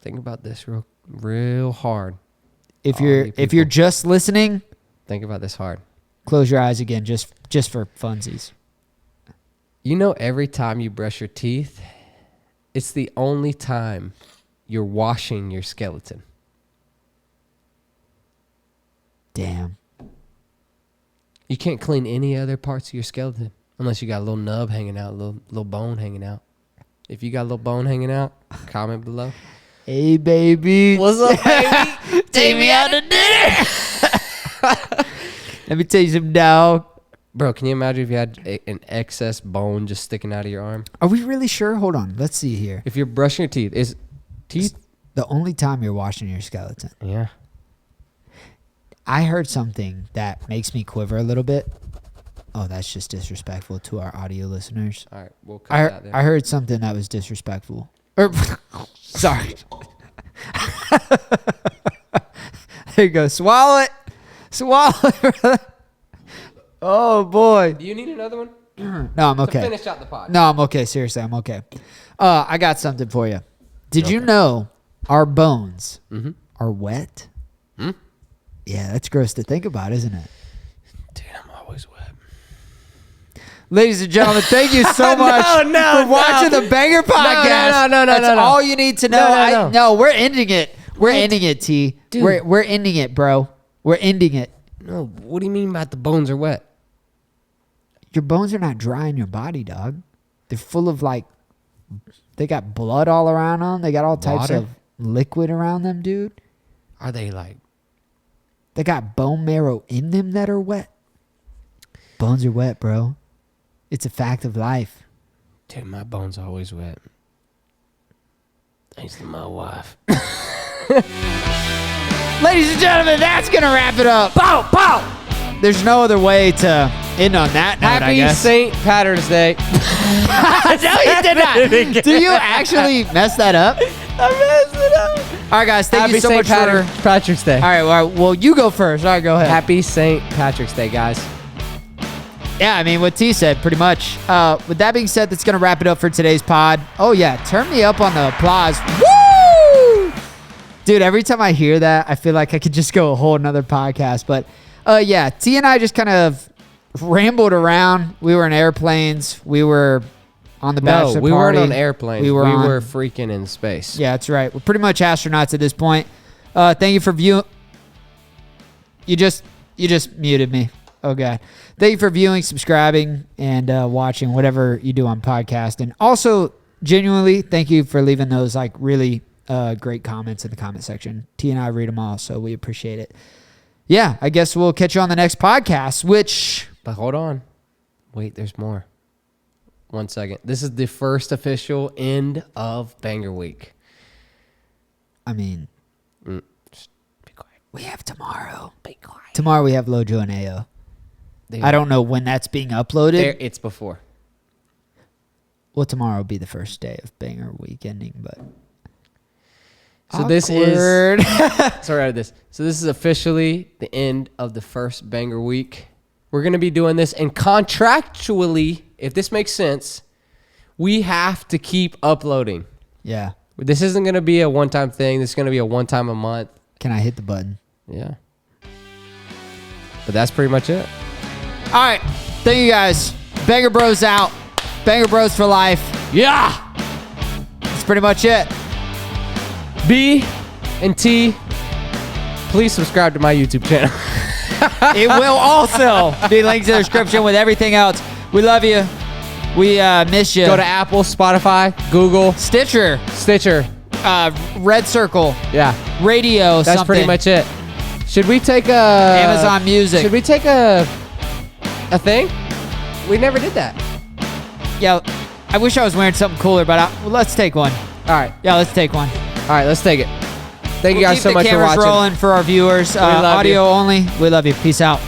Think about this real hard. If All you're you if people. you're just listening, Think about this hard. close your eyes again just for funsies. You know, every time you brush your teeth, it's the only time you're washing your skeleton. Damn. You can't clean any other parts of your skeleton unless you got a little nub hanging out, a little bone hanging out. If you got a little bone hanging out, comment below. Hey, baby. What's up, baby? Take me out to dinner. Let me tell you something, dog. Bro, can you imagine if you had an excess bone just sticking out of your arm? Are we really sure? Hold on. Let's see here. If you're brushing your teeth, is teeth? The only time you're washing your skeleton. Yeah. I heard something that makes me quiver a little bit. Oh, that's just disrespectful to our audio listeners. All right, we'll cut that there. I heard something that was disrespectful. Sorry. There you go. Swallow it. Swallow it, brother. Oh, boy. Do you need another one? No, I'm To okay. finish out the pod. No, I'm okay. Seriously, I'm okay. I got something for you. Did you know our bones are wet? Yeah, that's gross to think about, isn't it? Dude, I'm always wet. Ladies and gentlemen, thank you so much for watching the Banger Podcast. No. That's all you need to know. No. We're ending it. We're ending it, T. Dude. We're ending it, bro. We're ending it. No, what do you mean about the bones are wet? Your bones are not dry in your body, dog. They're full of they got blood all around them. They got all types Water? of liquid around them, dude. Are they like... They got bone marrow in them that are wet. Bones are wet, bro. It's a fact of life. Dude, my bones are always wet. Thanks to my wife. Ladies and gentlemen, that's going to wrap it up. Pow, pow. There's no other way to end on that note, I Happy guess. St. Patrick's Day. No, you did not. Do you actually mess that up? I messed it up. All right, guys. Thank Happy you so St. much for... Patrick's Day. All right, well, you go first. All right, go ahead. Happy St. Patrick's Day, guys. Yeah, I mean, what T said, pretty much. With that being said, that's going to wrap it up for today's pod. Oh, yeah, turn me up on the applause. Woo! Dude, every time I hear that, I feel like I could just go a whole nother podcast. But, yeah, T and I just kind of rambled around. We were in airplanes. We were on the bachelor we party. weren't on airplanes. We were freaking in space. Yeah, that's right. We're pretty much astronauts at this point. Thank you for viewing. You just muted me. Oh, God. Thank you for viewing, subscribing, and watching whatever you do on podcast. And also, genuinely, thank you for leaving those like really great comments in the comment section. T and I read them all, so we appreciate it. Yeah, I guess we'll catch you on the next podcast, which... But hold on. Wait, there's more. 1 second. This is the first official end of Banger Week. I mean... Just be quiet. We have tomorrow. Be quiet. Tomorrow we have Lojo and Ao. I don't know when that's being uploaded. It's before. Well, tomorrow will be the first day of Banger Week ending, but... So this is... Sorry about this. So this is officially the end of the first Banger Week. We're going to be doing this, and contractually, if this makes sense, we have to keep uploading. Yeah. This isn't going to be a one-time thing. This is going to be a one-time a month. Can I hit the button? Yeah. But that's pretty much it. All right. Thank you, guys. Banger Bros out. Banger Bros for life. Yeah. That's pretty much it. B and T, please subscribe to my YouTube channel. It will also be linked in the description with everything else. We love you. We miss you. Go to Apple, Spotify, Google, Stitcher, Red Circle, yeah, Radio. That's something. pretty much it. Should we take a Amazon Music? Should we take a thing? We never did that. Yeah, I wish I was wearing something cooler, but let's take one. All right. Yeah, let's take one. All right, let's take it. Thank you guys so much for watching. Keep the cameras rolling for our viewers. love Audio you. only. We love you. Peace out.